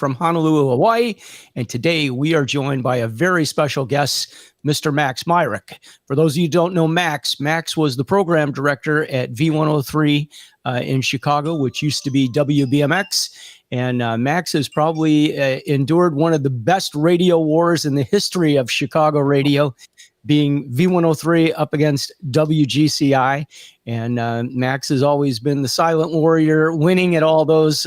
from Honolulu, Hawaii. And today we are joined by a very special guest, Mr. Max Myrick. For those of you who don't know Max was the program director at V103 in Chicago, which used to be WBMX. And Max has probably endured one of the best radio wars in the history of Chicago radio, being V103 up against WGCI. And Max has always been the silent warrior, winning at all those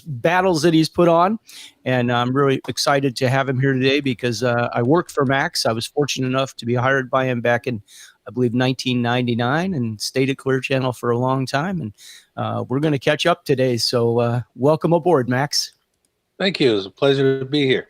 battles that he's put on. And I'm really excited to have him here today because I worked for Max. I was fortunate enough to be hired by him back in, I believe, 1999, and stayed at Clear Channel for a long time. And we're going to catch up today. So welcome aboard, Max. Thank you. It's a pleasure to be here.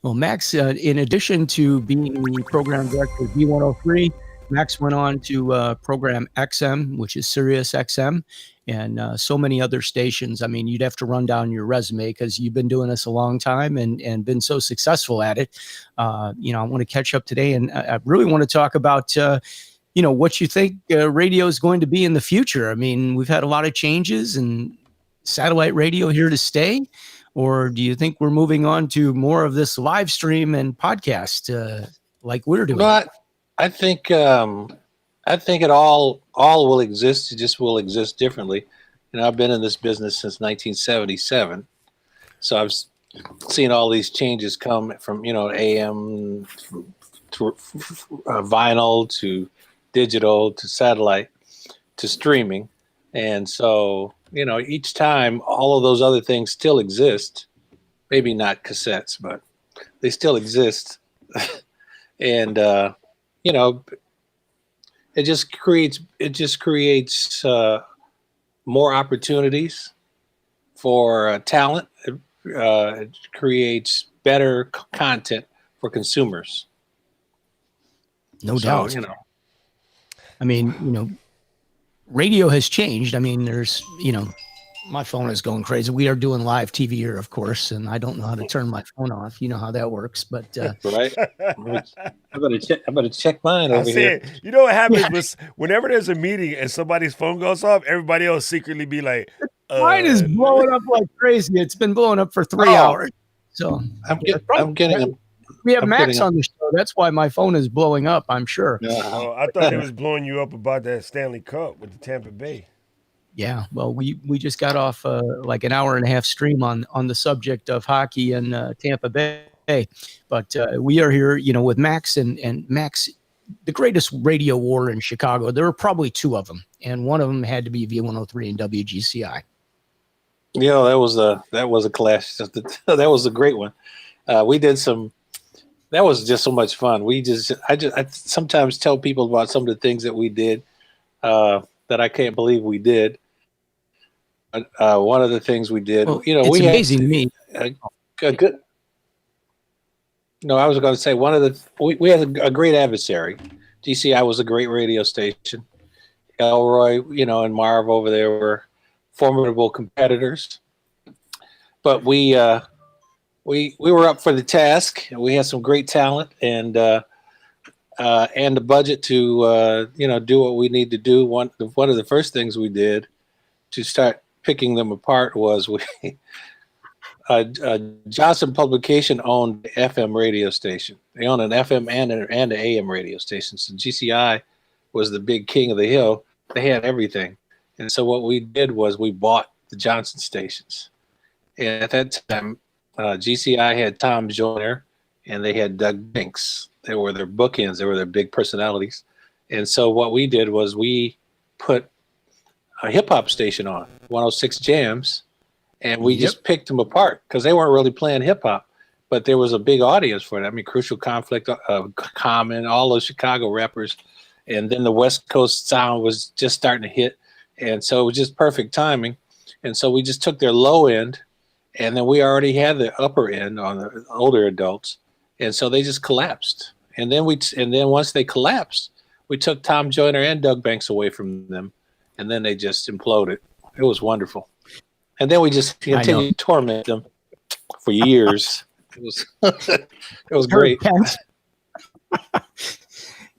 Well, Max, in addition to being the program director of V103, Max went on to program XM, which is Siriusxm, and so many other stations. I mean, you'd have to run down your resume because you've been doing this a long time and been so successful at it. I want to catch up today, and I really want to talk about, what you think radio is going to be in the future. I mean, we've had a lot of changes, and satellite radio here to stay. Or do you think we're moving on to more of this live stream and podcast like we're doing? But I think it all will exist. It just will exist differently. I've been in this business since 1977, so I've seen all these changes come from AM to vinyl to digital to satellite to streaming, and so. Each time, all of those other things still exist. Maybe not cassettes, but they still exist. And it just creates more opportunities for talent. It creates better content for consumers. No doubt. I mean, radio has changed. I mean, there's, my phone is going crazy. We are doing live TV here, of course, and I don't know how to turn my phone off. You know how that works, but right. I better check mine over here. You know what happens was whenever there's a meeting and somebody's phone goes off, everybody else secretly be like, mine is blowing up like crazy. It's been blowing up for 3 hours. So I'm getting. We have Max on the show. That's why my phone is blowing up, I'm sure. Oh, I thought it was blowing you up about that Stanley Cup with the Tampa Bay. Yeah, well, we just got off like an hour and a half stream on the subject of hockey and Tampa Bay. But we are here, with Max and Max, the greatest radio war in Chicago. There were probably two of them, and one of them had to be V103 and WGCI. That was a clash. That was a great one. We did some. That was just so much fun. I sometimes tell people about some of the things that we did that I can't believe we did. One of the things we did, it's amazing to me. Good. No, I was going to say we had a great adversary. GCI was a great radio station. Elroy, and Marv over there were formidable competitors. But we were up for the task. We had some great talent and the budget to do what we need to do. One of the first things we did to start picking them apart was Johnson Publication owned the FM radio station. They owned an FM and an AM radio station. So GCI was the big king of the hill. They had everything. And so what we did was we bought the Johnson stations. And at that time, GCI had Tom Joyner and they had Doug Binks. They were their bookends. They were their big personalities. And so what we did was we put a hip-hop station on, 106 Jams, and we just picked them apart because they weren't really playing hip-hop, but there was a big audience for it. I mean, Crucial Conflict, Common, all those Chicago rappers, and then the West Coast sound was just starting to hit, and so it was just perfect timing. And so we just took their low end, and then we already had the upper end on the older adults, and so they just collapsed. And then once they collapsed, we took Tom Joyner and Doug Banks away from them, and then they just imploded. It was wonderful. And then we just continued to torment them for years. It was great.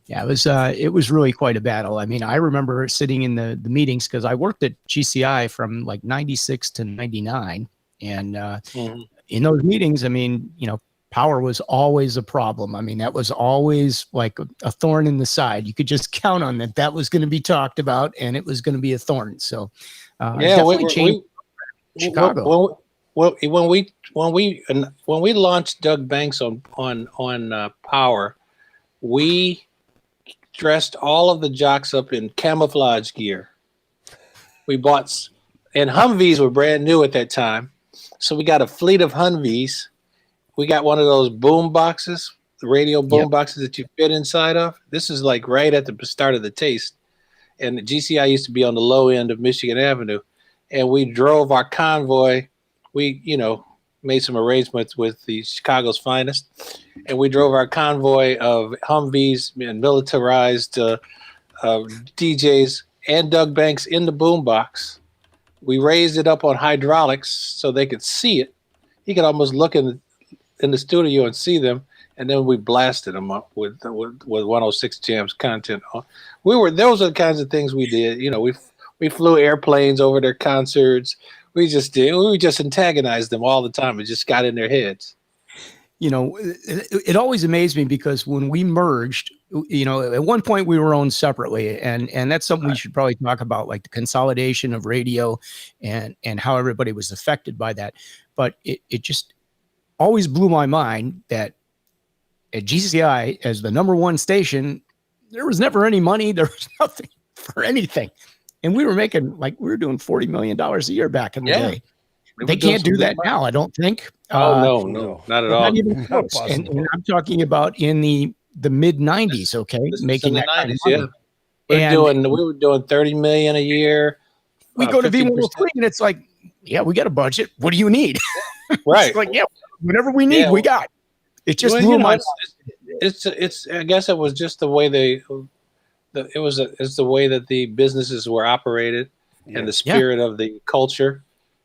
Yeah, it was really quite a battle. I mean, I remember sitting in the meetings because I worked at GCI from like 96 to 99. And Mhm. in those meetings, I mean, power was always a problem. I mean, that was always like a thorn in the side. You could just count on that. That was going to be talked about, and it was going to be a thorn. So, Yeah, definitely changed Chicago. when we launched Doug Banks on Power, we dressed all of the jocks up in camouflage gear. We bought, and Humvees were brand new at that time, so we got a fleet of Humvees. We got one of those boom boxes, the radio boom boxes that you fit inside of. This is like right at the start of the Taste, and the GCI used to be on the low end of Michigan Avenue, and we drove our convoy. We, made some arrangements with the Chicago's finest, and we drove our convoy of Humvees and militarized DJs and Doug Banks in the boombox. We raised it up on hydraulics so they could see it. You could almost look in the studio and see them, and then we blasted them up with 106 Jams content. Those are the kinds of things we did. We flew airplanes over their concerts. We just antagonized them all the time. It just got in their heads. It always amazed me because when we merged, at one point we were owned separately, and that's something we should probably talk about, like the consolidation of radio and how everybody was affected by that. But it just always blew my mind that at GCI, as the #1 station, there was never any money. There was nothing for anything. And we were making, we were doing $40 million a year back in the day. They can't do that now, I don't think. No, not at all. Not even close. And I'm talking about in the mid 90s. Okay. Making that 90s, kind of money. We were doing 30 million a year. We go to V103 and it's like, yeah, we got a budget. What do you need? Right. It's like, yeah, whatever we need, we got. It just blew my mind. It's I guess it was just the way it's the way that the businesses were operated and the spirit of the culture.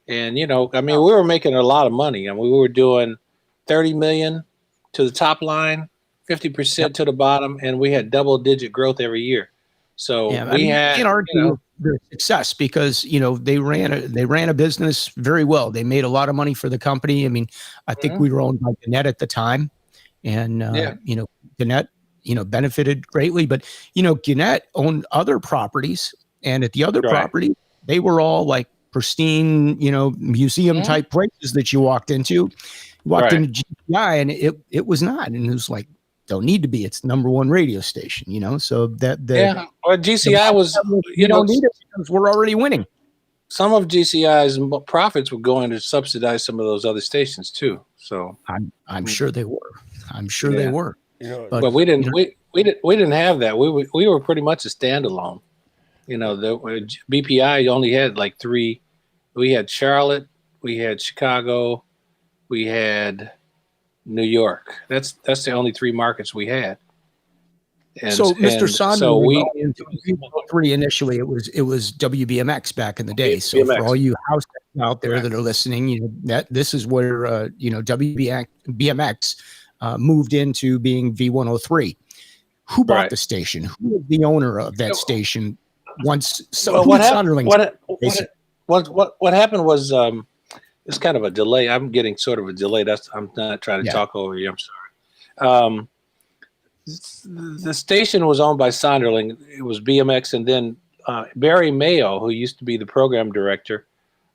And, we were making a lot of money. I mean, we were doing 30 million to the top line, 50% to the bottom, and we had double-digit growth every year. So we had, their success because they ran a business very well. They made a lot of money for the company. I mean, I think we were owned by Gannett at the time, and Gannett benefited greatly. But Gannett owned other properties, and at the other properties, they were all like pristine, museum type places that you walked into. You walked into GCI, and it was not, and it was like, don't need to be. It's #1 radio station, So that or GCI was don't need it because we're already winning. Some of GCI's profits were going to subsidize some of those other stations too. So I'm sure they were. I'm sure they were. But we didn't. We didn't have that. We were pretty much a standalone. The BPI only had like 3. We had Charlotte, we had Chicago, we had New York. That's the only 3 markets we had. And, so, Mr. Sondland, so we three initially it was WBMX back in the day. So BMX. For all you house out there that are listening, that this is where BMX moved into being V103. Who bought the station? Who was the owner of that station? Once what happened was it's kind of a delay. I'm getting sort of a delay. I'm not trying to talk over you. I'm sorry. The station was owned by Sonderling. It was BMX, and then Barry Mayo, who used to be the program director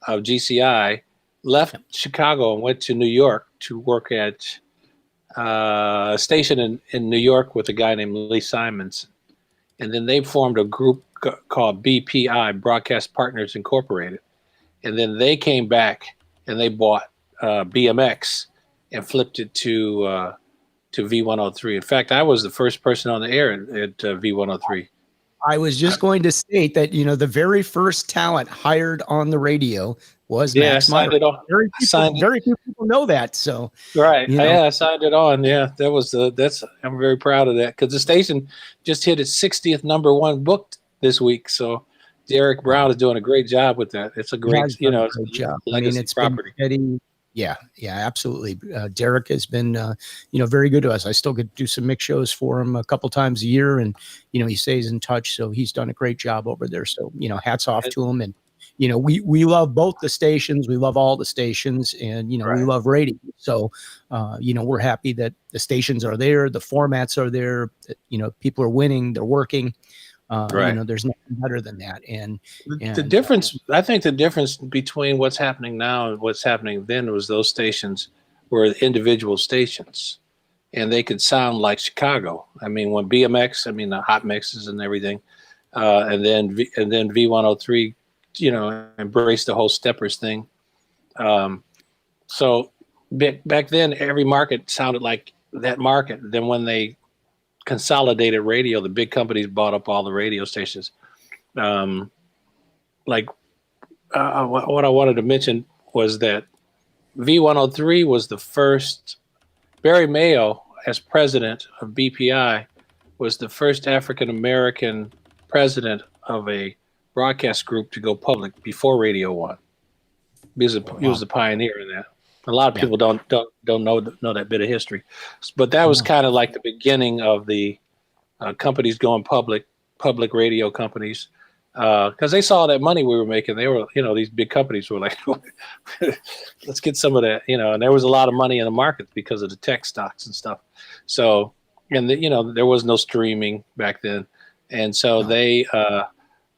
of GCI, left Chicago and went to New York to work at a station in New York with a guy named Lee Simons. And then they formed a group called BPI, Broadcast Partners Incorporated. And then they came back and they bought BMX and flipped it to V103. In fact, I was the first person on the air at V103. I was just going to state that, the very first talent hired on the radio was Max Myrick. Very few people know that. So I signed it on. Yeah, I'm very proud of that because the station just hit its 60th #1 booked this week. So Derek Brown is doing a great job with that. It's a great, great job. Legacy it's property. Yeah, absolutely. Derek has been, very good to us. I still get to do some mix shows for him a couple times a year, and he stays in touch. So he's done a great job over there. So hats off to him. And we love both the stations. We love all the stations, and we Right. love radio. So we're happy that the stations are there, the formats are there. That, people are winning, they're working. Right. There's nothing better than that. And the difference, I think, the difference between what's happening now and what's happening then was those stations were individual stations, and they could sound like Chicago. I mean, when BMX, the hot mixes and everything, and then V103, embraced the whole steppers thing. So back then, every market sounded like that market. Then when they consolidated radio, the big companies bought up all the radio stations. What I wanted to mention was that V103 was the first. Barry Mayo, as president of BPI, was the first African American president of a broadcast group to go public before Radio One. He was the pioneer in that. A lot of people don't know that bit of history, but that was kind of like the beginning of the companies going public radio companies, because they saw that money we were making. They were, these big companies were like, let's get some of that, and there was a lot of money in the market because of the tech stocks and stuff. So, and there was no streaming back then, and so they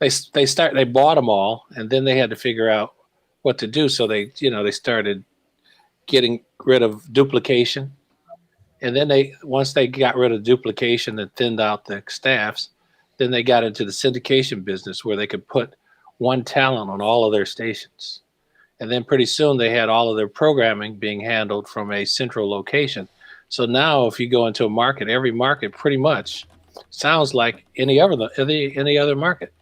bought them all, and then they had to figure out what to do. So they started getting rid of duplication. And then once they got rid of duplication and thinned out the staffs, then they got into the syndication business where they could put one talent on all of their stations. And then pretty soon they had all of their programming being handled from a central location. So now if you go into a market, every market pretty much sounds like any other market.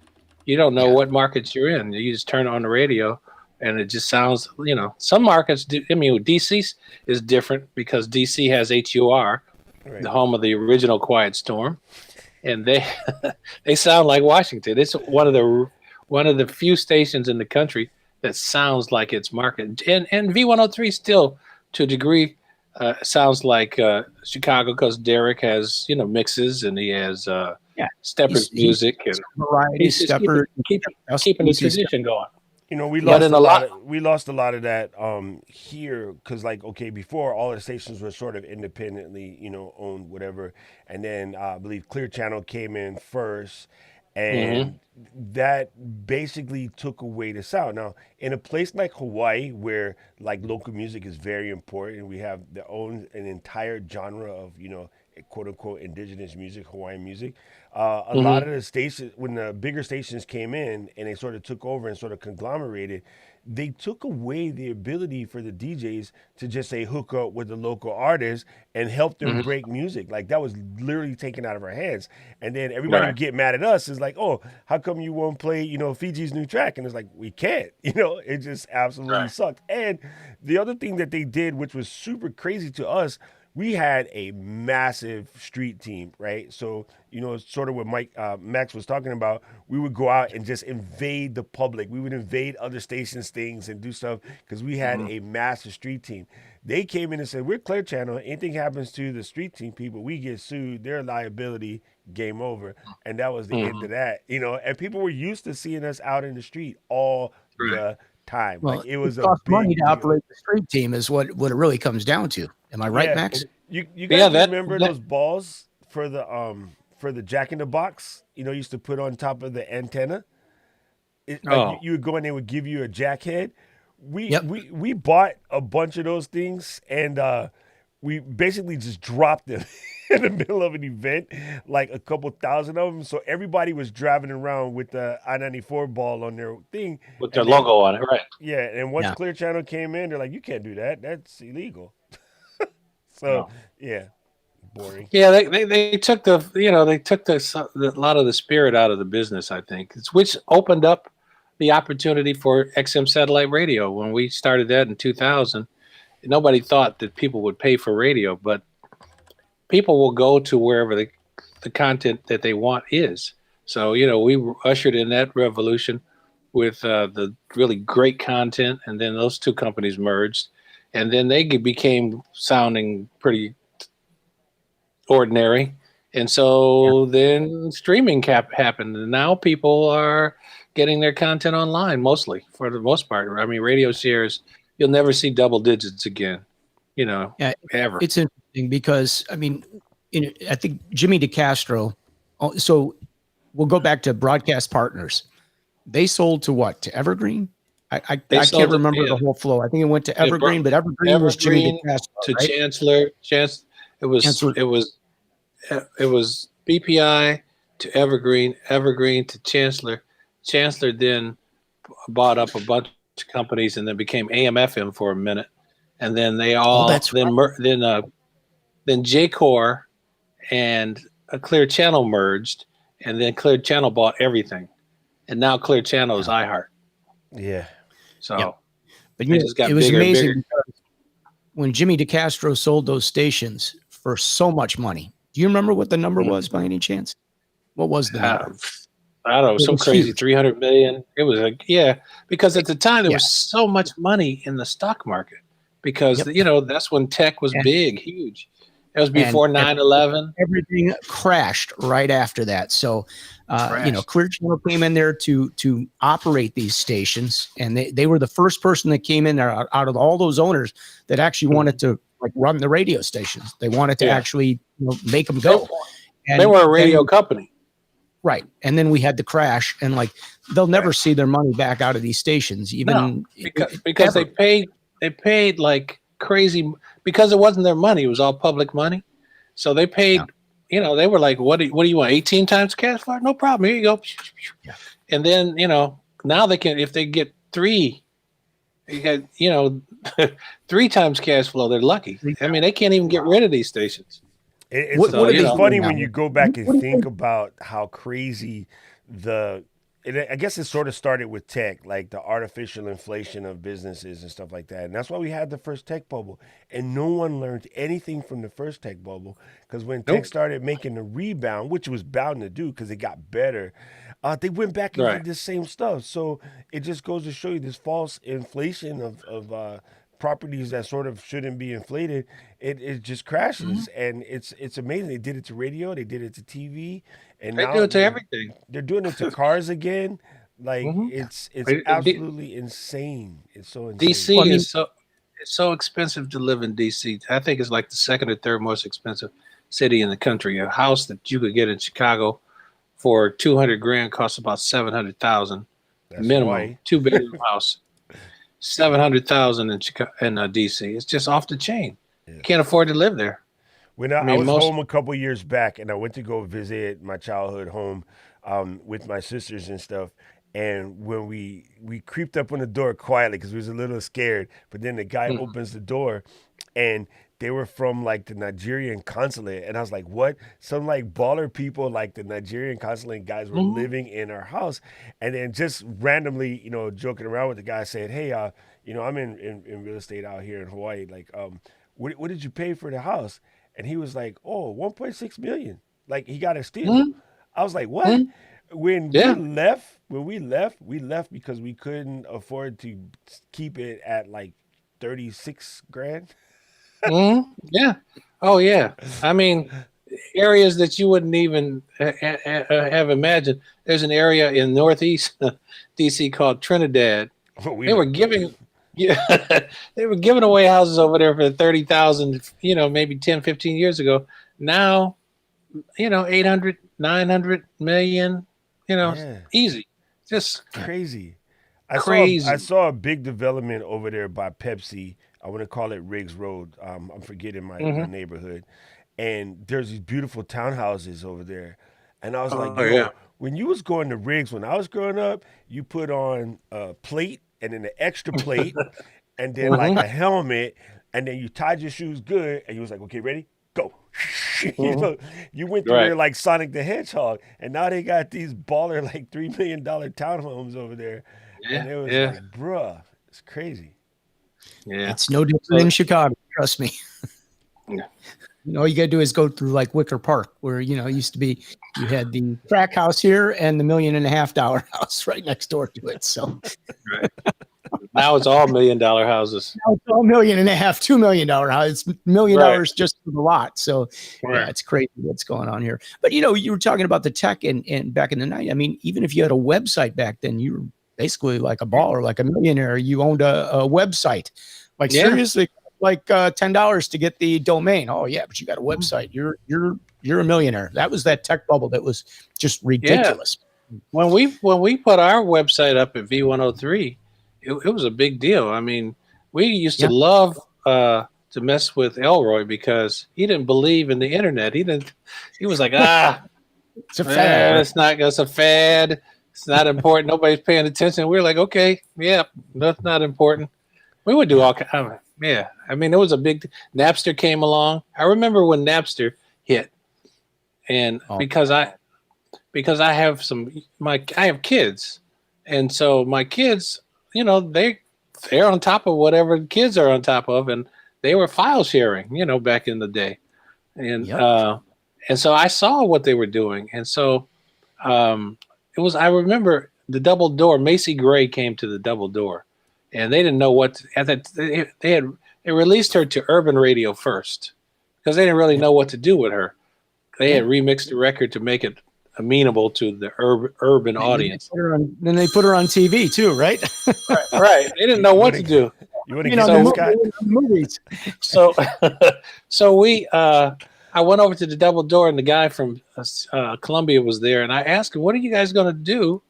You don't know what markets you're in. You just turn on the radio and it just sounds, some markets do. DC is different because DC has HUR, right, the home of the original Quiet Storm, and they sound like Washington. It's one of the few stations in the country that sounds like its market. And V103 still, to a degree, sounds like Chicago because Derek has mixes and he has Steppers music and variety. Stepper keeping the tradition going. We lost a lot of that here because, before all the stations were sort of independently, owned, whatever. And then I believe Clear Channel came in first, and that basically took away the sound. Now, in a place like Hawaii, where local music is very important, we have an entire genre of quote unquote indigenous music, Hawaiian music. A lot of the stations, when the bigger stations came in and they sort of took over and sort of conglomerated, they took away the ability for the DJs to just say hook up with the local artists and help them break music. That was literally taken out of our hands. And then everybody would get mad at us. It's like, oh, how come you won't play, Fiji's new track? And it's like, we can't, it just absolutely sucked. And the other thing that they did, which was super crazy to us, we had a massive street team, right? So, sort of what Max was talking about, we would go out and just invade the public. We would invade other stations' things and do stuff because we had a massive street team. They came in and said, we're Clear Channel. Anything happens to the street team people, we get sued. Their liability, game over. And that was the end of that, and people were used to seeing us out in the street all the time. Well, it was it costs money to deal. operate the street team is what it really comes down to. Am I right, Max? You guys remember those balls for the Jack in the Box? Used to put on top of the antenna. You would go in, they would give you a jack head. We bought a bunch of those things and we basically just dropped them in the middle of an event, a couple thousand of them. So everybody was driving around with the I-94 ball on their thing. With their logo on it, right. Yeah, and once Clear Channel came in, they're like, you can't do that. That's illegal. So, boring. Yeah, they took a lot of the spirit out of the business, I think, which opened up the opportunity for XM satellite radio. When we started that in 2000, nobody thought that people would pay for radio, but people will go to wherever the content that they want is. So, we ushered in that revolution with the really great content, and then those two companies merged, and then they became sounding pretty ordinary. And so then streaming happened, and now people are getting their content online, mostly, for the most part. I mean, radio shares, you'll never see double digits again, Yeah, ever. it's interesting because, I mean, I think Jimmy DeCastro, so we'll go back to broadcast partners. They sold to what? To Evergreen? I can't remember the whole flow. I think it went to Evergreen, but Evergreen was Jimmy DeCastro, to right? Chancellor. It was BPI to Evergreen, Evergreen to Chancellor. Chancellor then bought up a bunch of companies and then became AM/FM for a minute, and then they all then J-Core and a Clear Channel merged, and then Clear Channel bought everything, and now Clear Channel is iHeart. Yeah. So, but it just got it was bigger amazing and bigger. because when Jimmy DeCastro sold those stations for so much money. Do you remember what the number was by any chance? What was the number? I don't know, some crazy huge. 300 million. It was because at the time there was so much money in the stock market because that's when tech was big, huge. It was before 9/11. Everything crashed right after that. So, Clear Channel came in there to operate these stations, and they were the first person that came in there out of all those owners that actually wanted to run the radio stations. They wanted to actually make them go. They were a radio company. Right. And then we had the crash, and they'll never see their money back out of these stations, even because they paid like crazy because it wasn't their money. It was all public money. So they paid, they were like, what do you want? 18 times cash flow? No problem. Here you go. Yeah. And then, now they can, if they get 3 times cash flow, they're lucky. I mean, they can't even get rid of these stations. It's funny when you go back and think about how crazy I guess it sort of started with tech, like the artificial inflation of businesses and stuff like that. And that's why we had the first tech bubble. And no one learned anything from the first tech bubble because when tech started making the rebound, which was bound to do because it got better, they went back and did the same stuff. So it just goes to show you this false inflation of properties that sort of shouldn't be inflated. It just crashes, and it's amazing. They did it to radio, they did it to TV, and they do it to everything. They're doing it to cars again. It's absolutely insane. It's so insane. DC is so expensive to live in DC. I think it's like the second or third most expensive city in the country. A house that you could get in Chicago for $200,000 costs about $700,000 minimum. Right. 2-bedroom house. $700,000 in DC. It's just off the chain. Yeah. You can't afford to live there. When I was home a couple years back, and I went to go visit my childhood home with my sisters and stuff. And when we creeped up on the door quietly because we was a little scared, but then the guy opens the door, and they were from the Nigerian consulate, and I was like, "What?" Some baller people, the Nigerian consulate guys, were living in our house, and then just randomly, joking around with the guy, said, "Hey, I'm in real estate out here in Hawaii. What did you pay for the house?" And he was like, "Oh, $1.6 million. He got a steal." I was like, "What?" When we left because we couldn't afford to keep it at $36,000. Yeah. Oh, yeah. I mean, areas that you wouldn't even have imagined. There's an area in Northeast DC called Trinidad. They were giving away houses over there for $30,000, maybe 10, 15 years ago. Now, 800, 900 million, easy. Just crazy. Crazy. I saw a big development over there by Pepsi. I want to call it Riggs Road. I'm forgetting my neighborhood. And there's these beautiful townhouses over there. And I was when you was going to Riggs when I was growing up, you put on a plate and then an extra plate and then a helmet, and then you tied your shoes good, and you was like, "Okay, ready? Go." You went through there like Sonic the Hedgehog, and now they got these baller $3 million townhomes over there. Yeah, and it was bruh, it's crazy. Yeah, it's no different in Chicago. Trust me. Yeah. All you got to do is go through Wicker Park, where it used to be. You had the crack house here and the $1.5 million house right next door to it. So, Now it's all $1 million houses. Now it's all $1.5 million, $2 million house. It's $1 million just for the lot. So yeah, it's crazy what's going on here. But you were talking about the tech and back in the night. I mean, even if you had a website back then, you were basically like a baller, like a millionaire. You owned a website. Like seriously, like $10 to get the domain. Oh yeah, but you got a website. You're a millionaire. That was that tech bubble that was just ridiculous. Yeah. When we put our website up at V103, it was a big deal. I mean, we used to love to mess with Elroy because he didn't believe in the internet. He was like, it's a fad. It's a fad. It's not important. Nobody's paying attention. We were like, okay, yeah, that's not important. We would do all kinds. Yeah, I mean, it was a big. Napster came along. I remember when Napster hit, and because I have I have kids, and so my kids, they're on top of whatever kids are on top of, and they were file sharing, back in the day, and so I saw what they were doing, and so I remember the Double Door. Macy Gray came to the Double Door. And they didn't know what they released her to urban radio first because they didn't really know what to do with her. They had remixed the record to make it amenable to the urban audience. Then they put her on TV too, right? right. They didn't know what to do. You want to get Scott? Movies. So I went over to the Double Door, and the guy from Columbia was there, and I asked him, "What are you guys going to do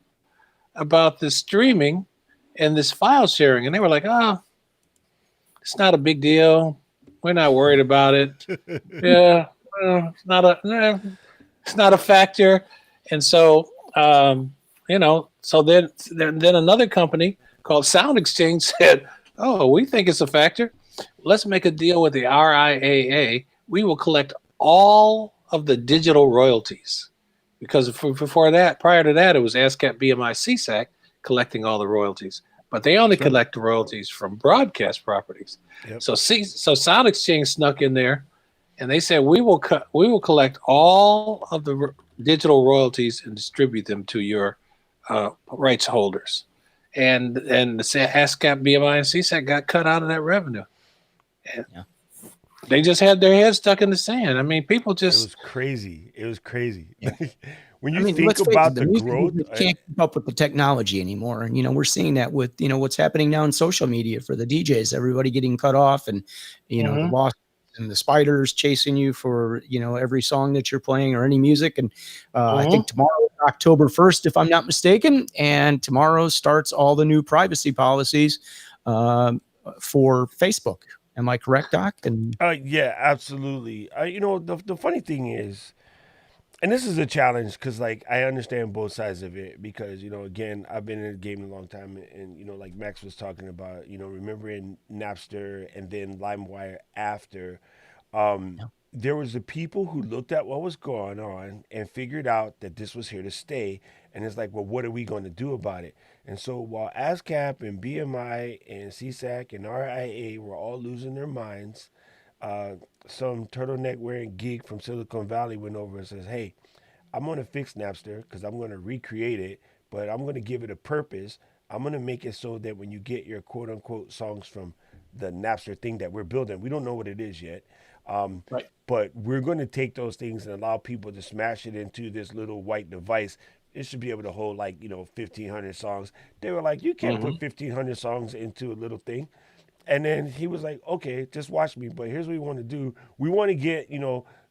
about this streaming and this file sharing?" And they were like, it's not a big deal. We're not worried about it. It's not a factor. And so, so then another company called Sound Exchange said, we think it's a factor. Let's make a deal with the RIAA. We will collect all of the digital royalties. Because prior to that, it was ASCAP, BMI, CSAC collecting all the royalties, but they only collect the royalties from broadcast properties. Yep. So Sound Exchange snuck in there, and they said we will collect all of the digital royalties and distribute them to your rights holders, and the ASCAP, BMI, and CSAC got cut out of that revenue. And they just had their heads stuck in the sand. I mean, people just It was crazy. Yeah. When you think about the growth, can't keep up with the technology anymore. And, we're seeing that with, what's happening now in social media for the DJs, everybody getting cut off and, the loss and the spiders chasing you for, every song that you're playing or any music. And I think tomorrow, October 1st, if I'm not mistaken, and tomorrow starts all the new privacy policies for Facebook. Am I correct, Doc? And yeah, absolutely. The funny thing is, and this is a challenge because, I understand both sides of it because, again, I've been in the game a long time and, like Max was talking about, remembering Napster and then LimeWire after, there was the people who looked at what was going on and figured out that this was here to stay. And it's like, well, what are we going to do about it? And so while ASCAP and BMI and CSAC and RIAA were all losing their minds, some turtleneck wearing geek from Silicon Valley went over and says, hey, I'm going to fix Napster because I'm going to recreate it, but I'm going to give it a purpose. I'm going to make it so that when you get your quote unquote songs from the Napster thing that we're building, we don't know what it is yet. But we're going to take those things and allow people to smash it into this little white device. It should be able to hold 1,500 songs. They were like, you can't put 1,500 songs into a little thing. And then he was like, okay, just watch me. But here's what we want to do. We want to get,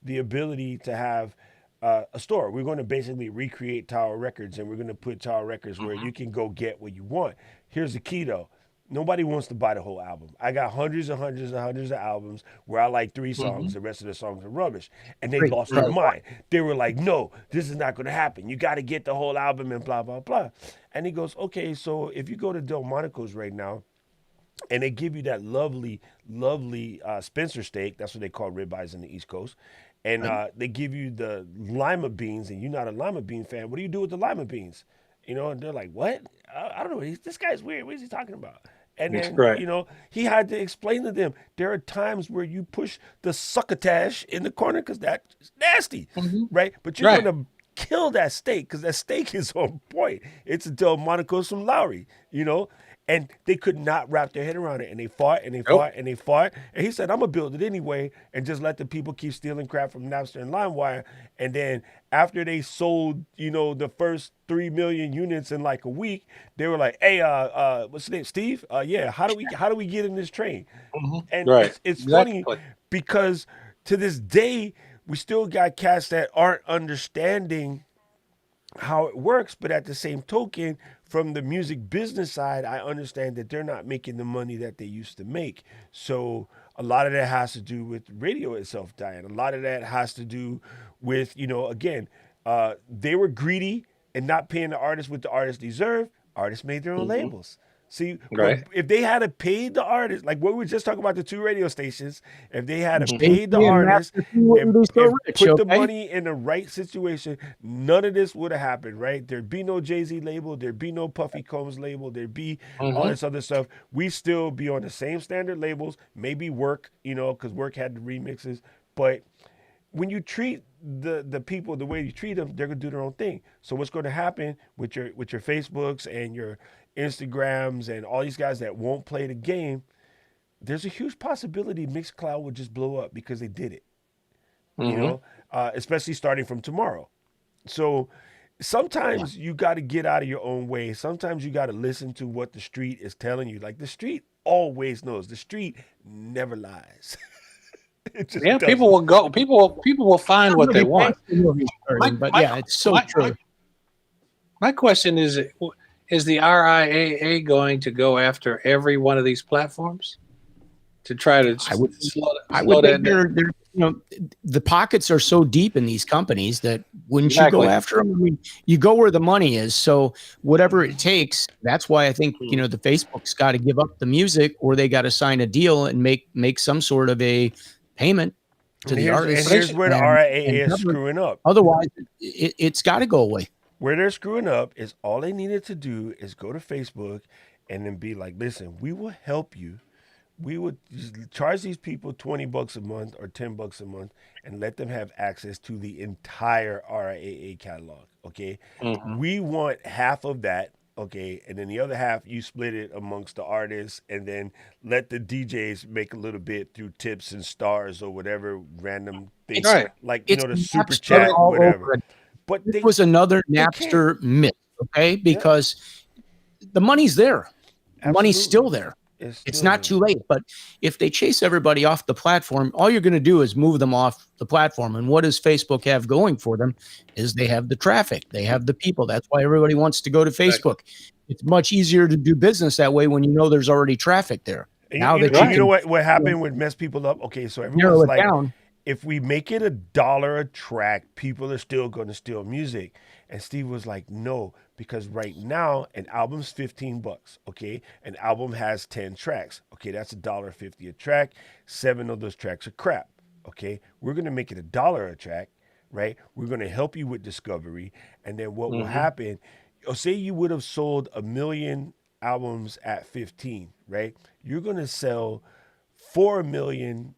the ability to have a store. We're going to basically recreate Tower Records, and we're going to put Tower Records where you can go get what you want. Here's the key, though. Nobody wants to buy the whole album. I got hundreds and hundreds and hundreds of albums where I like 3 songs. The rest of the songs are rubbish. And they lost their mind. They were like, no, this is not going to happen. You got to get the whole album and blah, blah, blah. And he goes, okay, so if you go to Delmonico's right now, and they give you that lovely, lovely Spencer steak. That's what they call ribeyes in the East Coast. And they give you the lima beans, and you're not a lima bean fan. What do you do with the lima beans? And they're like, what? I don't know. This guy's weird. What is he talking about? And then, he had to explain to them, there are times where you push the succotash in the corner because that's nasty, right? But you're going to kill that steak because that steak is on point. It's a Delmonico's from Lowry, And they could not wrap their head around it. And they fought and they Nope. fought and they fought. And he said, I'm going to build it anyway and just let the people keep stealing crap from Napster and LimeWire. And then after they sold, the first 3 million units in like a week, they were like, hey, what's his name? Steve? Yeah, how do we get in this train? And Right. it's Exactly. funny because to this day, we still got cats that aren't understanding how it works, but at the same token, from the music business side, I understand that they're not making the money that they used to make. So a lot of that has to do with radio itself dying. A lot of that has to do with, again, they were greedy and not paying the artists what the artists deserve. Artists made their own labels. See, Right. if they had to pay the artist, like what we were just talking about, the 2 radio stations, if they had to Mhm. pay the Yeah, artist Napster wouldn't be so and rich, put the okay? money in the right situation, none of this would have happened, right? There'd be no Jay-Z label, there'd be no Puffy Combs label, there'd be all this other stuff. We still be on the same standard labels, maybe Work, because Work had the remixes, but when you treat the people the way you treat them, they're gonna do their own thing. So what's going to happen with your Facebooks and your Instagrams and all these guys that won't play the game? There's a huge possibility Mixcloud would just blow up because they did it. Especially starting from tomorrow. So sometimes you got to get out of your own way. Sometimes you got to listen to what the street is telling you. Like the street always knows. The street never lies. It just Yeah, doesn't. people will go. People will find what they want. But yeah, it's so true. My question is the RIAA going to go after every one of these platforms to try to I would slow think that down? they're, the pockets are so deep in these companies that wouldn't you go Exactly. after them? I mean, you go where the money is. So whatever it takes, that's why I think, the Facebook's got to give up the music or they got to sign a deal and make some sort of a payment to the artist. And here's where the RIAA is screwing up. Otherwise, it's got to go away. Where they're screwing up is all they needed to do is go to Facebook and then be like, listen, we will help you. We would charge these people $20 a month or $10 a month and let them have access to the entire RIAA catalog. Okay. We want half of that. Okay. And then the other half, you split it amongst the artists and then let the DJs make a little bit through tips and stars or whatever random things. Right. Like, It's the super Napster chat, all whatever. over. But It was another Napster myth. Okay. Because the money's there. The money's still there. It's not too late, but if they chase everybody off the platform, all you're going to do is move them off the platform. And what does Facebook have going for them is they have the traffic, they have the people. That's why everybody wants to go to Facebook. It's much easier to do business that way when you know there's already traffic there. Now that you know what happened would mess people up. Okay, so everyone's like, if we make it $1 a track, people are still going to steal music. And Steve was like, no, because right now an album's $15. Okay, an album has 10 tracks. Okay, that's $1.50 a track. 7 of those tracks are crap. Okay, we're gonna make it $1 a track, right? We're gonna help you with discovery, and then what will happen? Say you would have sold 1 million albums at 15, right? You're gonna sell 4 million,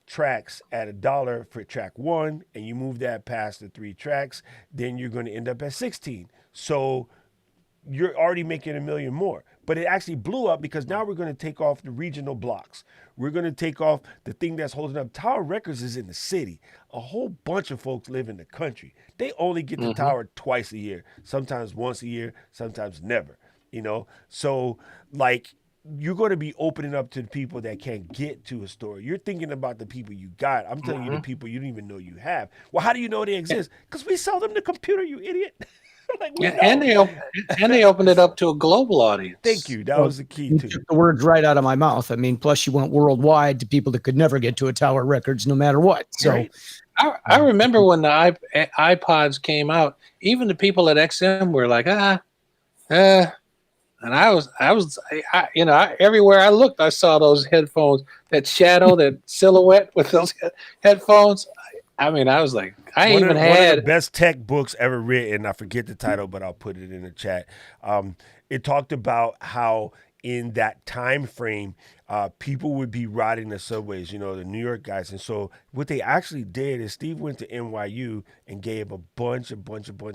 tracks at $1 for track 1, and you move that past the 3 tracks, then you're going to end up at 16. So you're already making 1 million more. But it actually blew up because now we're going to take off the regional blocks. We're going to take off the thing that's holding up. Tower Records is in the city. A whole bunch of folks live in the country. They only get the tower twice a year, sometimes once a year, sometimes never. So like, you're going to be opening up to the people that can't get to a store. You're thinking about the people you got. I'm telling you the people you don't even know you have. Well, how do you know they exist? Because we sell them the computer, you idiot. And they opened it up to a global audience. Thank you. That was the key You too. took the words right out of my mouth. I mean, plus you went worldwide to people that could never get to a Tower Records no matter what. So Right. I remember when the iPods came out, even the people at XM were like, and I was, everywhere I looked, I saw those headphones, that shadow, that silhouette with those headphones. I mean, I was like, one of the best tech books ever written. I forget the title, but I'll put it in the chat. It talked about how in that time frame, people would be riding the subways, the New York guys. And so what they actually did is Steve went to NYU and gave a bunch of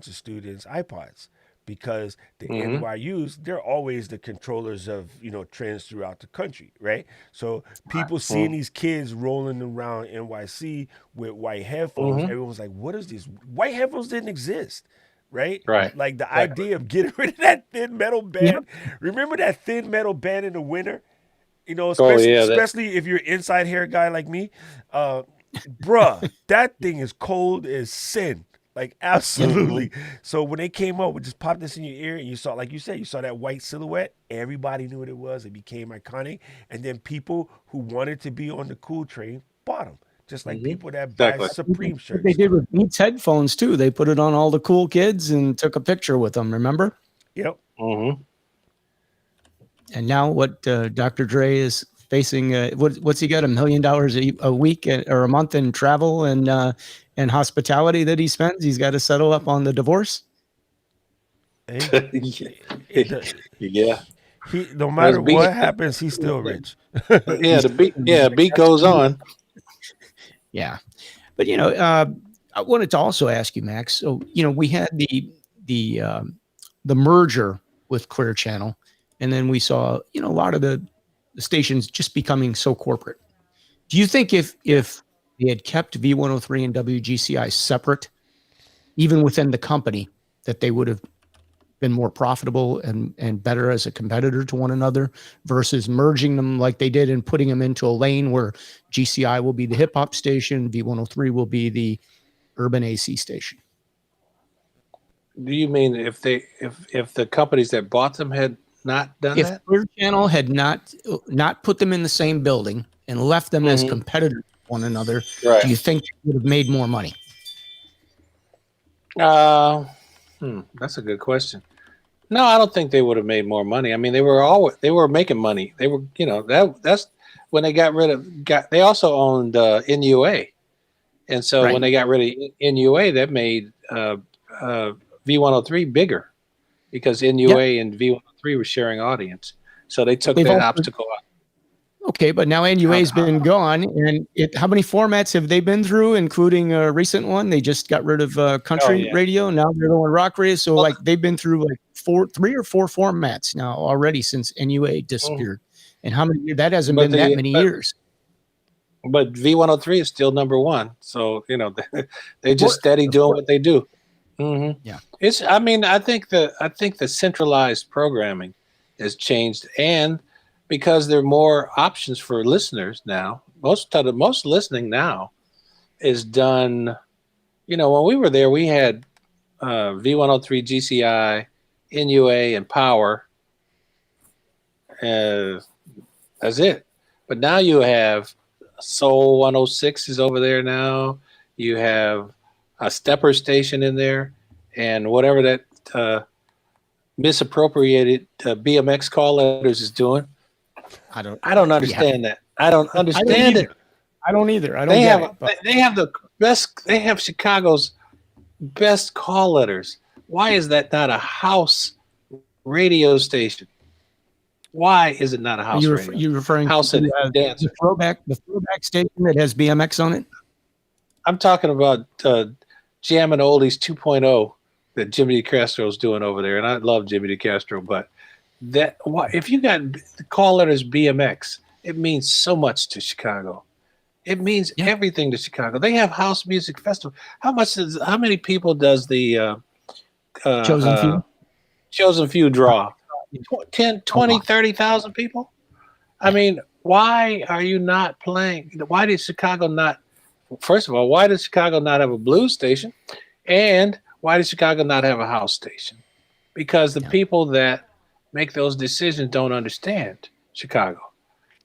students iPods. because the Mm-hmm. NYUs, they're always the controllers of, trends throughout the country, right? So people seeing Mm-hmm. these kids rolling around NYC with white headphones, Mm-hmm. everyone's like, what is this? White headphones didn't exist, right? Right. Like the Exactly. idea of getting rid of that thin metal Yeah. band. Remember that thin metal band in the winter? Oh Especially yeah. That. especially if you're an inside hair guy like me. Uh, Bruh, that thing is cold as sin. Like Mm-hmm. absolutely. So when they came up, we just popped this in your ear, and you saw, like you said, you saw that white silhouette. Everybody knew what it was. It became iconic, and then people who wanted to be on the cool train bought them, just like Mm-hmm. people that buy Exactly. Supreme What they shirts. did with Beats headphones too. They put it on all the cool kids and took a picture with them. Remember? Yep. Mm-hmm. And now what Dr. Dre is facing, what's he got, $1 million a week or a month in travel and hospitality that he spends? He's got to settle up on the divorce. Hey, Yeah. he no As matter beat, what happens, he's still rich. yeah, the beat, yeah, beat goes on. Yeah. But, I wanted to also ask you, Max. So, we had the merger with Clear Channel, and then we saw, a lot of the stations just becoming so corporate. Do you think if they had kept V103 and WGCI separate, even within the company, that they would have been more profitable and better as a competitor to one another versus merging them like they did and putting them into a lane where GCI will be the hip hop station, V103 will be the urban AC station? Do you mean if the companies that bought them had not done If that? Clear Channel had not put them in the same building and left them as Mm-hmm. competitors to one another, do Right. you think they would have made more money? That's a good question. No, I don't think they would have made more money. I mean, they were making money. They were, that's when they they also owned NUA. And so when Right. they got rid of NUA, that made V103 bigger because Yeah. NUA and V103 were sharing audience. So they took They've that also obstacle out. Okay, but now NUA's been gone, and how many formats have they been through, including a recent one? They just got rid of Oh country yeah. radio. Now they're doing rock radio. So Well, like they've been through like 3 or 4 formats now already since NUA disappeared. And how many? That hasn't but been that the many years. but V103 is still number one. So they just steady Of doing course. what they do. Mm-hmm. Yeah. It's. I mean, I think the centralized programming has changed, and because there are more options for listeners now, most listening now is done. When we were there, we had V103, GCI, NUA, and Power. That's it. But now you have Soul 106 is over there now. You have a stepper station in there, and whatever that misappropriated BMX call letters is doing. I don't understand that. I don't I don't understand it. either. I don't either. I don't They get have it. But they have the best. They have Chicago's best call letters. Why is that not a house radio station? Why is it not a house radio? you're referring House to and dance. the throwback station that has BMX on it? I'm talking about Jammin' Oldies 2.0 that Jimmy DeCastro is doing over there, and I love Jimmy DeCastro. But if you got the call letters BMX, it means so much to Chicago. It means everything to Chicago. They have house music festival. How many people does the Chosen Few. Chosen Few draw? 10, 20, 30,000 people? I mean, why are you not playing? Why did Chicago not? First of all, why does Chicago not have a blues station? And why does Chicago not have a house station? Because the people that make those decisions don't understand Chicago.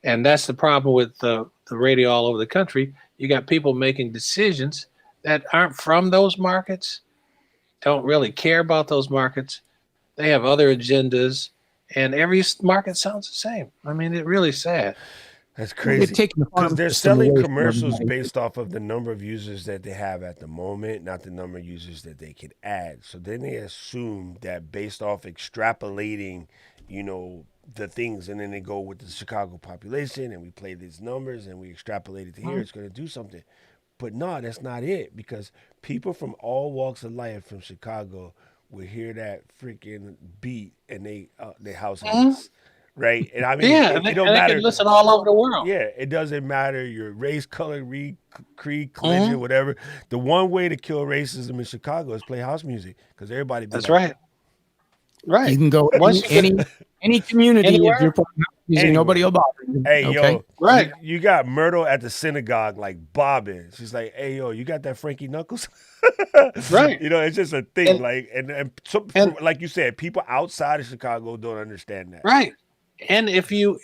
And that's the problem with the radio all over the country. You got people making decisions that aren't from those markets, don't really care about those markets. They have other agendas, and every market sounds the same. I mean, it's really sad. That's Well, they've crazy. taken the Because farm they're system selling away from commercials everybody. based off of the number of users that they have at the moment, not the number of users that they could add. So then they assume that based off extrapolating, the things, and then they go with the Chicago population and we play these numbers and we extrapolate it to here, it's going to do something. But no, that's not it, because people from all walks of life from Chicago would hear that freaking beat and they house artists, right? And I mean, Yeah, it and don't they matter. can listen all over the world. Yeah, it doesn't matter your race, color, creed, religion, whatever. The one way to kill racism in Chicago is play house music because everybody. Be That's like, right. Right. You can go Once you any get any community if anywhere, you're playing music, nobody will bother you. Hey, Okay. yo, right. you got Myrtle at the synagogue like bobbing. She's like, hey, yo, you got that Frankie Knuckles? Right. You know, it's just a thing. And, Like, and like you said, people outside of Chicago don't understand that. right. And if you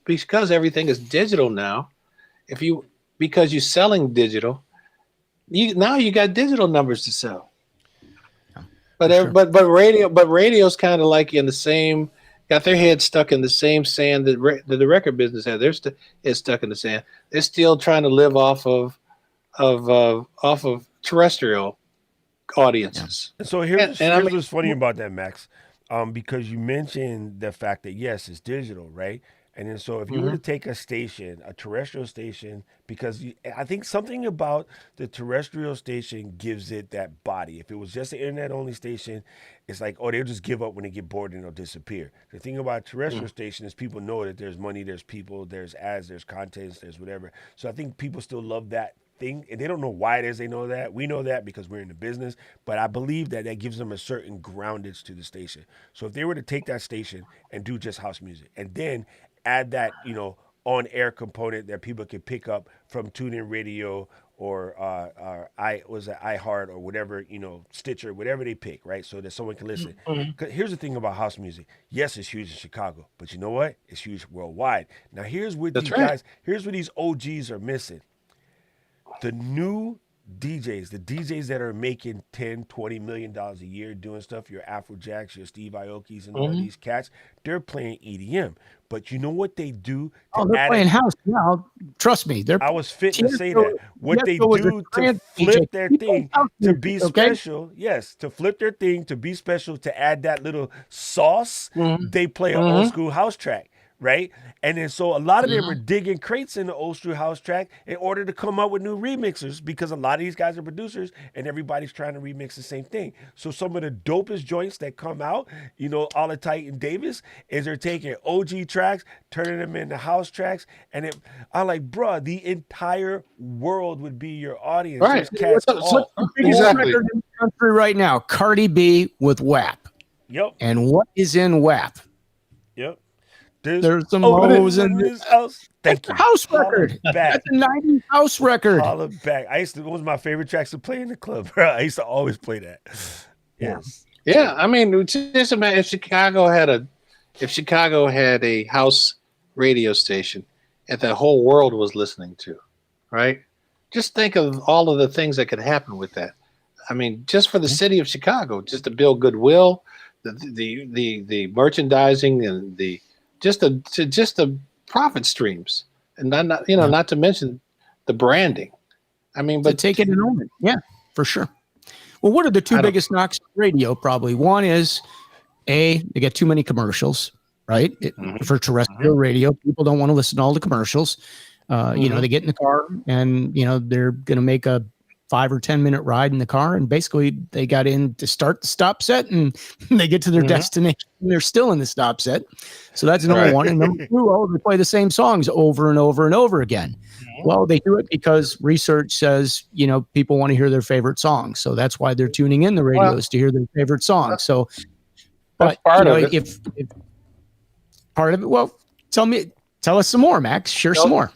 because everything is digital now, because you're selling digital, you got digital numbers to sell. But sure. but radio's kind of like in the same, got their head stuck in the same sand that the record business had. They're head stuck in the sand. They're still trying to live off of terrestrial audiences. Yeah. So here's I mean, what's funny about that, Max, because you mentioned the fact that yes, it's digital, right? And then so if you were to take a station, a terrestrial station, because I think something about the terrestrial station gives it that body. If it was just an internet only station, it's like, oh, they'll just give up when they get bored and they'll disappear. The thing about a terrestrial station is people know that there's money, there's people, there's ads, there's contents, there's whatever. So I think people still love that thing, and they don't know why it is they know that. We know that because we're in the business, but I believe that gives them a certain groundage to the station. So if they were to take that station and do just house music and then add that, on-air component that people can pick up from TuneIn Radio or iHeart or whatever, Stitcher, whatever they pick, right? So that someone can listen. 'Cause here's the thing about house music. Yes, it's huge in Chicago, but you know what? It's huge worldwide. Now here's what here's what these OGs are missing. The new DJs, the DJs that are making $10, $20 million a year doing stuff, your Afrojacks, your Steve Aokis, and all these cats, they're playing EDM. But you know what they do? They're playing house now. Trust me. I was fit to say that. What they do to flip their thing to be special, yes, to flip their thing to be special, to add that little sauce, they play an old school house track. Right? And then so a lot of them are digging crates in the old school house track in order to come up with new remixers because a lot of these guys are producers and everybody's trying to remix the same thing. So some of the dopest joints that come out, all the Titan Davis, is they're taking OG tracks, turning them into house tracks. And I'm like, bruh, the entire world would be your audience. Right. What's the biggest record in the country right now? Cardi B with WAP. Yep. And what is in WAP? Yep. There's some O's in this house. Thank you. House record. That's a 90s house record. Holla back. It was my favorite tracks to play in the club, bro. I used to always play that. Yes. Yeah. I mean, just imagine if Chicago had a house radio station that the whole world was listening to, right? Just think of all of the things that could happen with that. I mean, just for the city of Chicago, just to build goodwill, the merchandising and just the profit streams, and not to mention the branding. I mean, but take it and own it. Yeah, for sure. Well, what are the two biggest knocks on radio? Probably one is they get too many commercials, right? For terrestrial radio, people don't want to listen to all the commercials. They get in the car and they're going to make a 5 or 10 minute ride in the car, and basically they got in to start the stop set and they get to their destination and they're still in the stop set. So that's number one. And number two, they play the same songs over and over and over again. Well, they do it because research says, people want to hear their favorite songs. So that's why they're tuning in the radios to hear their favorite songs. So, but part of it. If part of it, well, tell us some more, Max. Share some more.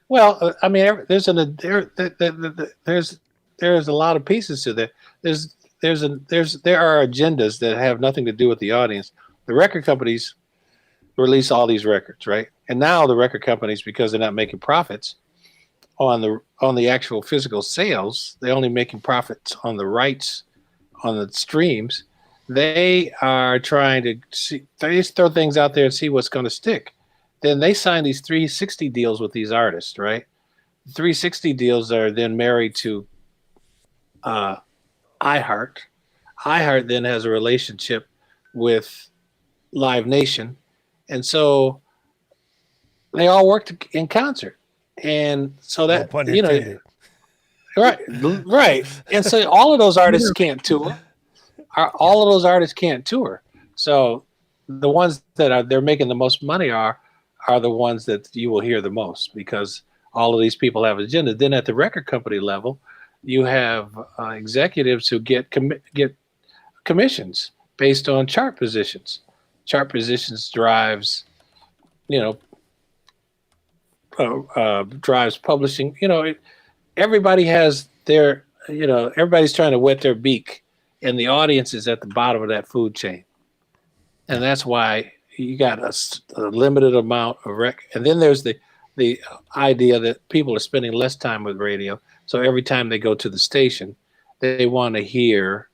Well, I mean, there's a lot of pieces to that. There are agendas that have nothing to do with the audience. The record companies release all these records, right? And now the record companies, because they're not making profits on the actual physical sales, they're only making profits on the rights, on the streams. They are trying to they just throw things out there and see what's going to stick. Then they sign these 360 deals with these artists, right? 360 deals are then married to iHeart. iHeart then has a relationship with Live Nation. And so they all work in concert. And so that, right. And so all of those artists can't tour. all of those artists can't tour. So the ones that they're making the most money are the ones that you will hear the most, because all of these people have agenda. Then at the record company level, you have executives who get commissions based on chart positions. Chart positions drives, drives publishing. Everybody has their, everybody's trying to wet their beak, and the audience is at the bottom of that food chain. And that's why you got a limited amount of and then there's the idea that people are spending less time with radio. So every time they go to the station, they want to hear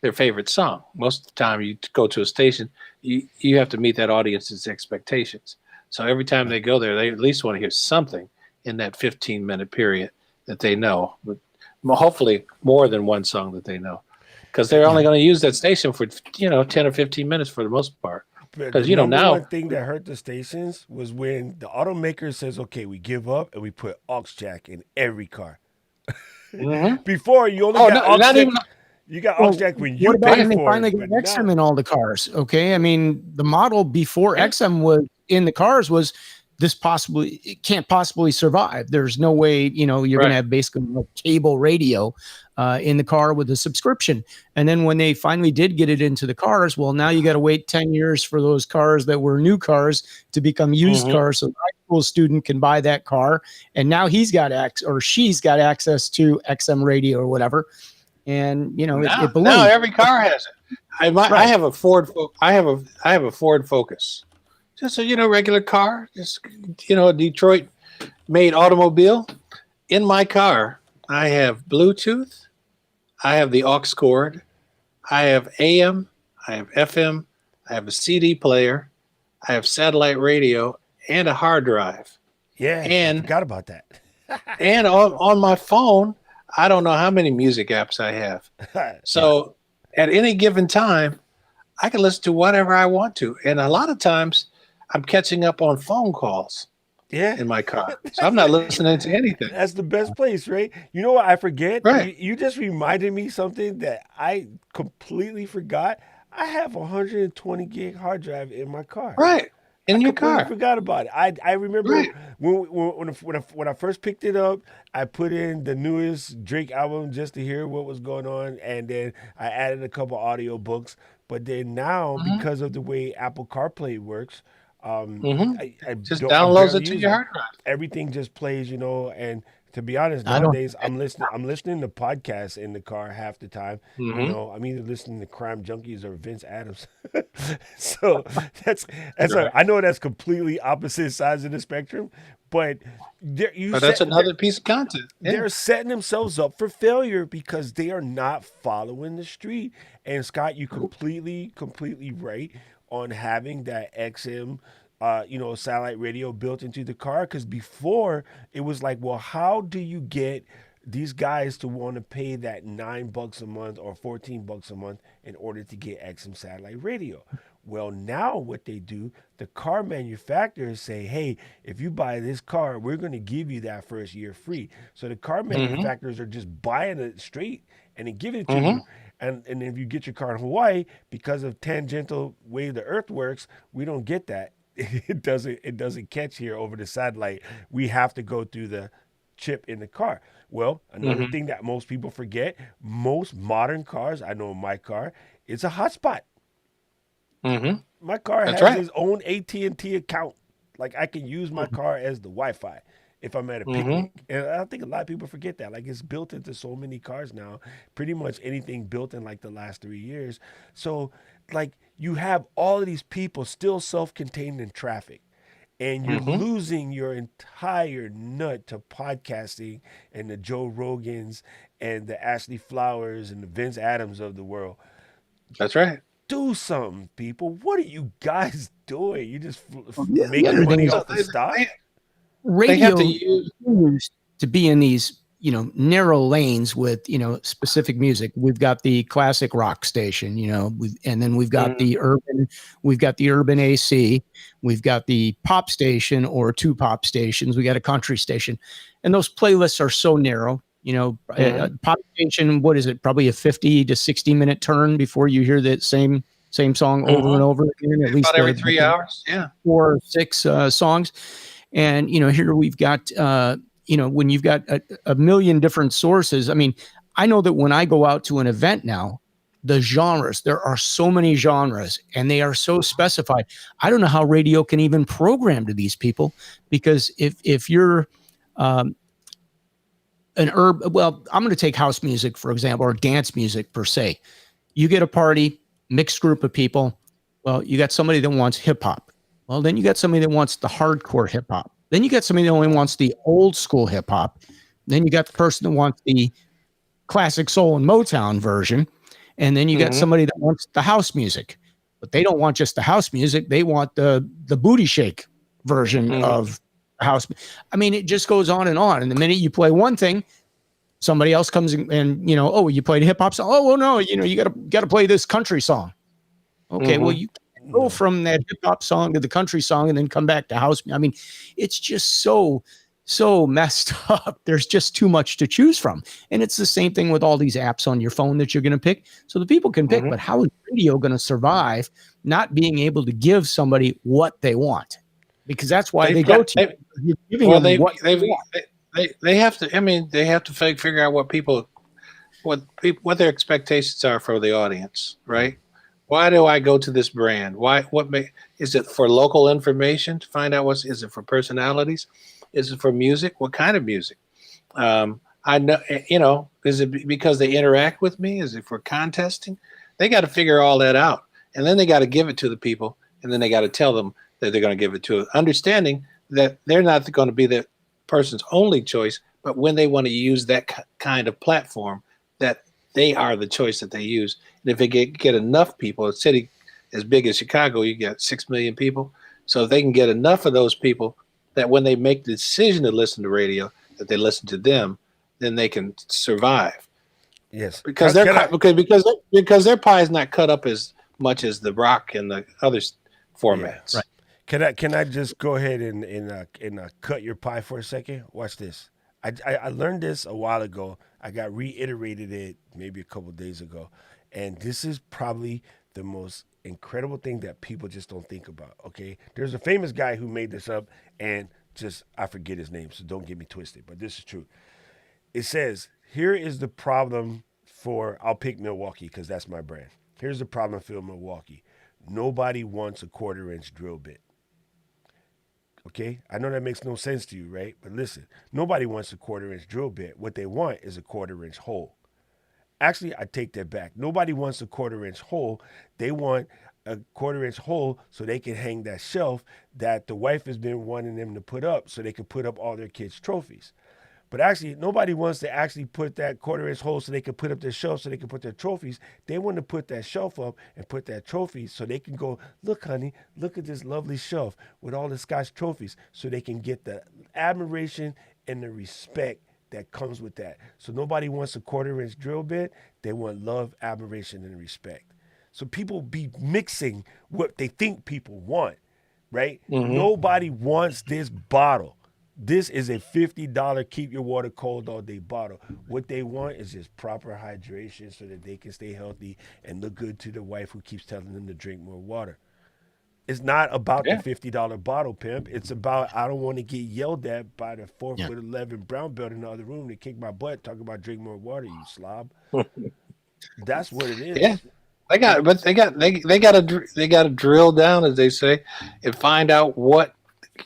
their favorite song. Most of the time you go to a station, you have to meet that audience's expectations. So every time they go there, they at least want to hear something in that 15-minute period that they know, but hopefully more than one song that they know, because they're only going to use that station for 10 or 15 minutes for the most part. Because now one thing that hurt the stations was when the automaker says, "Okay, we give up and we put aux jack in every car." Mm-hmm. Before you only got aux jack. You got aux jack when you pay for it. They finally got Ecamm in all the cars. Okay, I mean the model before Ecamm was in the cars was it can't possibly survive. There's no way you're going to have basically a cable radio in the car with a subscription. And then when they finally did get it into the cars, well, now you got to wait 10 years for those cars that were new cars to become used cars. So the high school student can buy that car, and now she's got access to XM radio or whatever. And it balloons. Now every car has it. I have a Ford. I have a Ford Focus. Just a regular car, just a Detroit-made automobile. In my car, I have Bluetooth, I have the aux cord, I have AM, I have FM, I have a CD player, I have satellite radio, and a hard drive. Yeah, and I forgot about that. And on my phone, I don't know how many music apps I have. So at any given time, I can listen to whatever I want to, and a lot of times I'm catching up on phone calls in my car. So I'm not listening to anything. That's the best place, right? You know what I forget? Right. You just reminded me something that I completely forgot. I have a 120 gig hard drive in my car. Right. In your car. I forgot about it. I remember when I first picked it up, I put in the newest Drake album just to hear what was going on, and then I added a couple audio books. But then now, because of the way Apple CarPlay works, I just downloads it to your hard drive. Everything just plays, and to be honest, nowadays I'm listening to podcasts in the car half the time. I'm either listening to Crime Junkies or Vince Adams. So that's I know that's completely opposite sides of the spectrum, but that's another piece of content. Yeah. They're setting themselves up for failure because they are not following the street. And Scott, you completely right on having that XM, satellite radio built into the car. Because before it was like, well, how do you get these guys to want to pay that $9 a month or $14 a month in order to get XM satellite radio? Well, now what they do, the car manufacturers say, hey, if you buy this car, we're going to give you that first year free. So the car manufacturers are just buying it straight and then giving it to you. And if you get your car in Hawaii, because of tangential way the earth works, we don't get that. It doesn't catch here over the satellite. We have to go through the chip in the car. Well, another thing that most people forget, most modern cars, I know my car, it's a hotspot. My car has its own AT&T account. Like I can use my car as the Wi-Fi if I'm at a picnic. And I think a lot of people forget that. Like it's built into so many cars now, pretty much anything built in like the last 3 years. So like you have all of these people still self-contained in traffic, and you're losing your entire nut to podcasting and the Joe Rogans and the Ashley Flowers and the Vince Adams of the world. That's right. Do something, people. What are you guys doing? You just making money off the stock? Radio used to be in these, narrow lanes with, specific music. We've got the classic rock station, and then we've got the urban AC. We've got the pop station or two pop stations. We got a country station, and those playlists are so narrow. Population, what is it? Probably a 50 to 60 minute turn before you hear that same song over and over again. At least about every 3 hours. Yeah, 4 or 6 songs. And here we've got when you've got a million different sources. I mean, I know that when I go out to an event now, the genres, there are so many genres and they are so specified. I don't know how radio can even program to these people, because if you're I'm going to take house music, for example, or dance music per se. You get a party, mixed group of people. Well, you got somebody that wants hip hop. Well, then you got somebody that wants the hardcore hip hop. Then you got somebody that only wants the old school hip hop. Then you got the person that wants the classic soul and Motown version. And then you got somebody that wants the house music, but they don't want just the house music. They want the booty shake version of house. I mean, it just goes on. And the minute you play one thing, somebody else comes and you played a hip hop song. Oh, well, no, you got to play this country song. Okay, well, you go from that hip hop song to the country song and then come back to house. I mean, it's just so messed up. There's just too much to choose from. And it's the same thing with all these apps on your phone that you're going to pick. So the people can pick, but how is radio going to survive not being able to give somebody what they want? Because that's why they go to you. They have to. I mean, they have to figure out what their expectations are for the audience, right? Why do I go to this brand? Is it for local information to find out is it for personalities? Is it for music? What kind of music? I know, is it because they interact with me? Is it for contesting? They got to figure all that out, and then they got to give it to the people, and then they got to tell them that they're going to give it to, understanding that they're not going to be the person's only choice, but when they want to use that kind of platform, that they are the choice that they use. And if they get enough people, a city as big as Chicago, you get 6 million people. So if they can get enough of those people that when they make the decision to listen to radio, that they listen to them, then they can survive. Yes, because because their pie is not cut up as much as the rock and the other formats. Yeah, right. Can I just go ahead and cut your pie for a second? Watch this. I learned this a while ago. I got reiterated it maybe a couple days ago, and this is probably the most incredible thing that people just don't think about. Okay, there's a famous guy who made this up, and I forget his name, so don't get me twisted. But this is true. It says, here is the problem I'll pick Milwaukee because that's my brand. Here's the problem for Milwaukee. Nobody wants a 1/4-inch drill bit. Okay, I know that makes no sense to you, right? But listen, nobody wants a 1/4-inch drill bit. What they want is a 1/4-inch hole. Actually, I take that back. Nobody wants a 1/4-inch hole. They want a 1/4-inch hole so they can hang that shelf that the wife has been wanting them to put up so they can put up all their kids' trophies. But actually, nobody wants to actually put that 1/4-inch hole so they can put up their shelf so they can put their trophies. They want to put that shelf up and put that trophy so they can go, look, honey, look at this lovely shelf with all the Scotch trophies, so they can get the admiration and the respect that comes with that. So nobody wants a 1/4-inch drill bit. They want love, admiration, and respect. So people be mixing what they think people want, right? Nobody wants this bottle. This is a $50 keep your water cold all day bottle. What they want is just proper hydration so that they can stay healthy and look good to the wife who keeps telling them to drink more water. It's not about the $50 bottle, pimp. It's about, I don't want to get yelled at by the 4'11" brown belt in the other room to kick my butt, talking about drink more water, you slob. That's what it is. Yeah. They got to drill down, as they say, and find out what,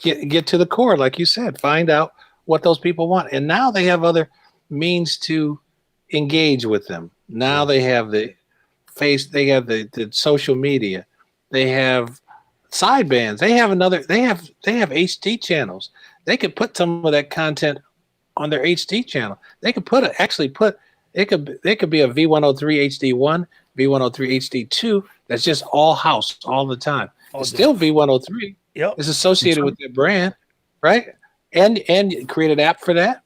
get to the core, like you said, find out what those people want. And now they have other means to engage with them. Now they have the social media. They have sidebands. They have HD channels. They could put some of that content on their HD channel. They could it could be a V103 HD1, V103 HD2 that's just all house all the time. It's still V103. Yep. It's associated with their brand, right? And create an app for that.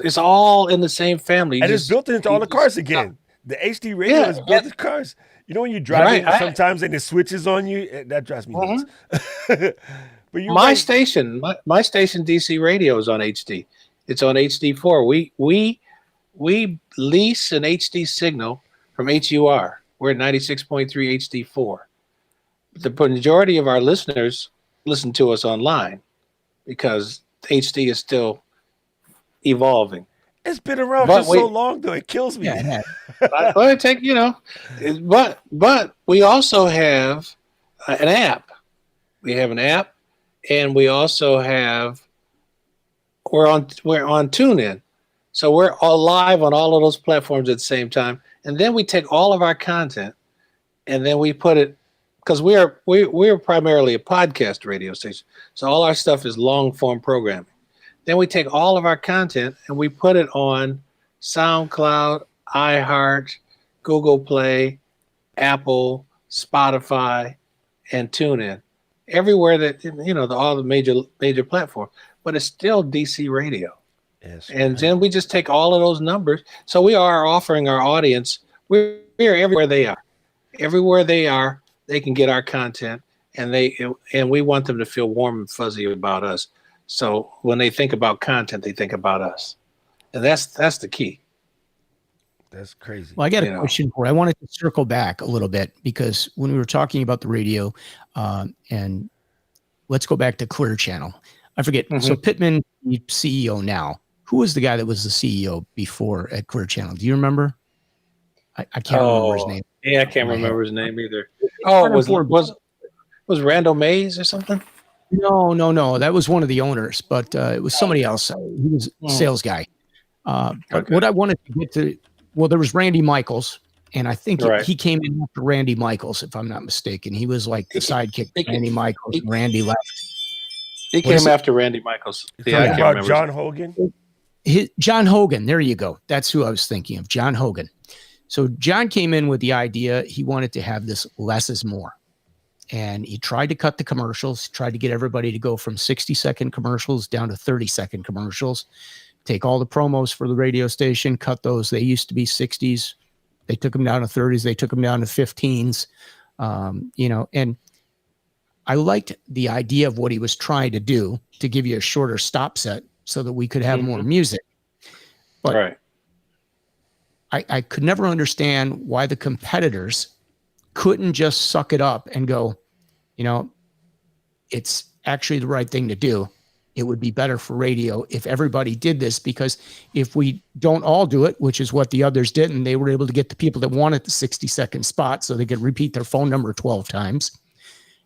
It's all in the same family. It's built into all the cars again. The HD radio is built into cars. You know when you drive sometimes and it switches on you? That drives me nuts. But my station DC radio is on HD. It's on HD4. We we lease an HD signal from HUR. We're at 96.3 HD4. The majority of our listeners listen to us online because HD is still evolving. It's been around for so long, though. It kills me. Yeah. But take, but we also have an app. We have an app, and we also have we're on TuneIn, so we're all live on all of those platforms at the same time. And then we take all of our content, and then we put it because we're primarily a podcast radio station, so all our stuff is long form programming. Then we take all of our content and we put it on SoundCloud, iHeart, Google Play, Apple, Spotify, and TuneIn. Everywhere that all the major platforms, but it's still DC radio. Yes, and then we just take all of those numbers. So we are offering our audience, we're everywhere they are. Everywhere they are, they can get our content, and we want them to feel warm and fuzzy about us. So when they think about content, they think about us, and that's the key. That's crazy. Well, I got a question for you. I wanted to circle back a little bit because when we were talking about the radio, and let's go back to Clear Channel. I forget. Mm-hmm. So Pittman, the CEO now. Who was the guy that was the CEO before at Clear Channel? Do you remember? I can't remember his name. Yeah, I can't remember his name either. Oh, was Randall Mays or something? No. That was one of the owners, but it was somebody else. He was a sales guy. But what I wanted to get to, there was Randy Michaels, and I think he came in after Randy Michaels, if I'm not mistaken. He was like the sidekick to Randy Michaels, and Randy left. He came after Randy Michaels. Yeah, about John Hogan? John Hogan, there you go. That's who I was thinking of, John Hogan. So John came in with the idea he wanted to have this less is more. And he tried to cut the commercials, tried to get everybody to go from 60-second commercials down to 30-second commercials, take all the promos for the radio station, cut those. They used to be 60s. They took them down to 30s. They took them down to 15s. And I liked the idea of what he was trying to do to give you a shorter stop set so that we could have more music. But I could never understand why the competitors couldn't just suck it up and go, it's actually the right thing to do. It would be better for radio if everybody did this, because if we don't all do it, which is what the others did, and they were able to get the people that wanted the 60-second spot so they could repeat their phone number 12 times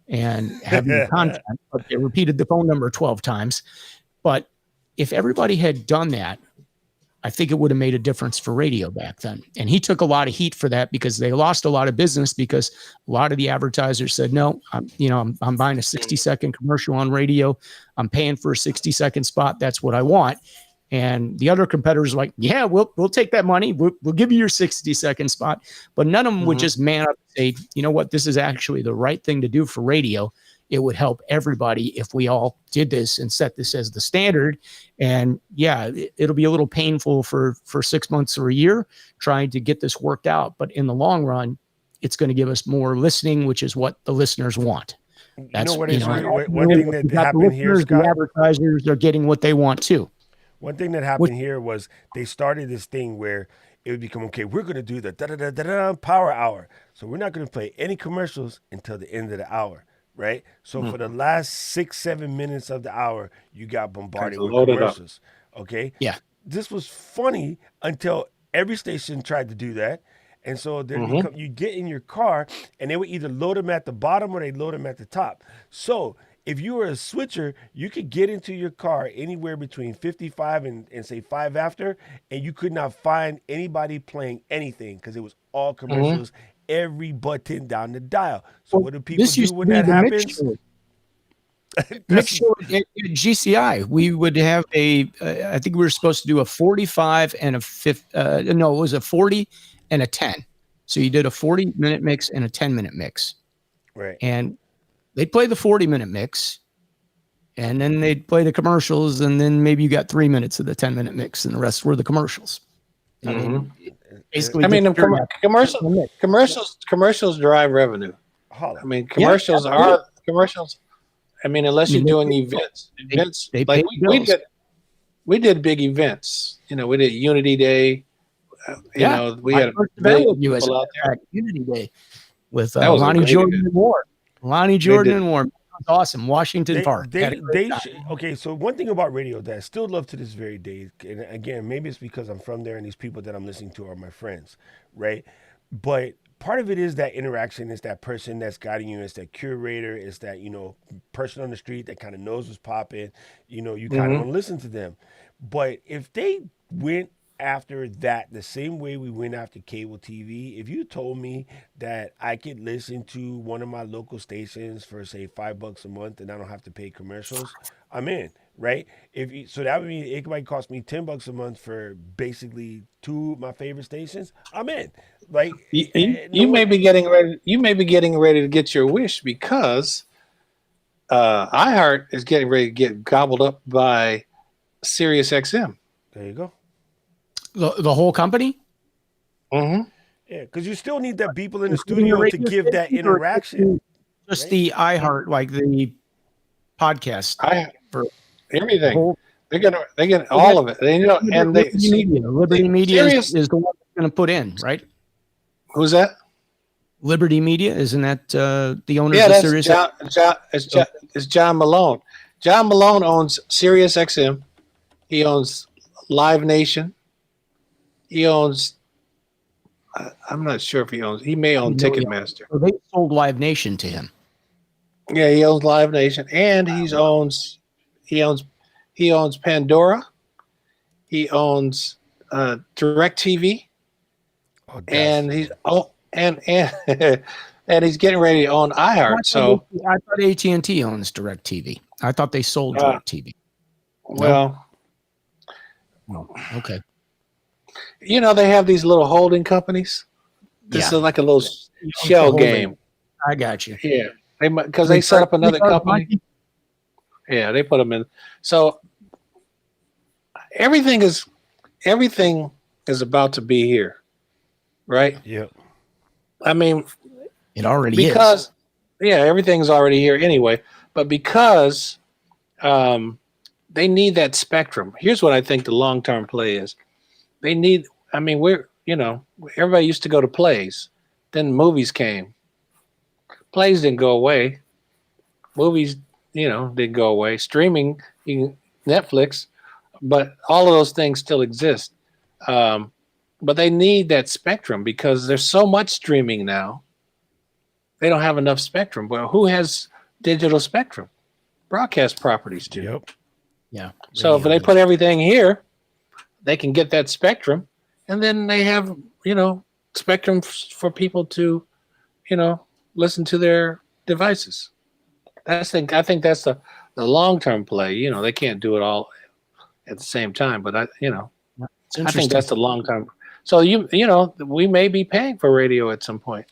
and have new content, but they repeated the phone number 12 times. But if everybody had done that, I think it would have made a difference for radio back then. And he took a lot of heat for that because they lost a lot of business because a lot of the advertisers said, no, I'm buying a 60-second commercial on radio. I'm paying for a 60-second spot. That's what I want. And the other competitors were like, yeah, we'll take that money. We'll give you your 60-second spot. But none of them would just man up and say, you know what, this is actually the right thing to do for radio. It would help everybody if we all did this and set this as the standard. And yeah, it'll be a little painful for 6 months or a year trying to get this worked out. But in the long run, it's going to give us more listening, which is what the listeners want. That's one thing that happened here, Scott. The advertisers are getting what they want too. One thing that happened here was they started this thing where it would become, okay, we're going to do the power hour. So we're not going to play any commercials until the end of the hour. Right. So for the last 6-7 minutes of the hour, you got bombarded with commercials. Okay. Yeah. This was funny until every station tried to do that. And so then you get in your car and they would either load them at the bottom or they load them at the top. So if you were a switcher, you could get into your car anywhere between 55 and say 5 after, and you could not find anybody playing anything because it was all commercials. Every button down the dial. So what do people do when that happens? Mixture at GCI, we would have I think we were supposed to do a 45 and a 50. It was a 40 and a 10. So you did a 40-minute mix and a 10-minute mix. Right. And they'd play the 40-minute mix, and then they'd play the commercials, and then maybe you got 3 minutes of the 10-minute mix, and the rest were the commercials. Basically, commercials drive revenue. Commercials are commercials. Unless you're doing events like we did big events. We did Unity Day, You know, we I had a first event billion with you as people out there. Community Day with That was a Lonnie great Jordan event. and Ward. Lonnie Jordan did. and Ward. That was awesome. Washington Park. Had a great time. Okay, so one thing about radio that I still love to this very day, and again, maybe it's because I'm from there and these people that I'm listening to are my friends, right? But part of it is that interaction, is that person that's guiding you, it's that curator, it's that, you know, person on the street that kind of knows what's popping, you know, you kind of want to listen to them. But if they went after that the same way we went after cable TV, if you told me that I could listen to one of my local stations for say $5 a month and I don't have to pay commercials, I'm in, right? So that would mean it might cost me $10 a month for basically two of my favorite stations. I'm in. Like You may be getting ready. You may be getting ready to get your wish because iHeart is getting ready to get gobbled up by Siriusxm. There you go. The whole company? Mm-hmm. Yeah, because you still need that people in the Including your studio to radio give that stations or interaction. Just right? the iHeart, like the podcast. For everything. whole- They get all of it. They know, and they Liberty Media Sirius- is the one that's going to put in, right? Who's that? Liberty Media, isn't that the owners Yeah, of that's Sirius? it's John Malone. John Malone owns SiriusXM. He owns Live Nation. He owns. I'm not sure if he owns. He may own Ticketmaster. So they sold Live Nation to him. Yeah, he owns Live Nation, and he owns Pandora. He owns DirecTV, and he's and and he's getting ready to own iHeart. So I thought AT&T owns DirecTV. I thought they sold DirecTV. Well, No. Okay. you know, they have these little holding companies. This is like a little shell game. I got you. Yeah, because they set up another company. Yeah, they put them in. So everything is about to be here, right? Yeah. I mean, It already because is. everything's already here anyway. But because they need that spectrum. Here's what I think the long-term play is. They need. I mean, everybody used to go to plays. Then movies came. Plays didn't go away. Movies, didn't go away. Streaming, Netflix, but all of those things still exist. But they need that spectrum because there's so much streaming now. They don't have enough spectrum. Well, who has digital spectrum? Broadcast properties do. Yep. Yeah. So if they put everything here, they can get that spectrum, and then they have, spectrum for people to, listen to their devices. I think that's the long-term play. They can't do it all at the same time, but I think that's the long-term. So we may be paying for radio at some point.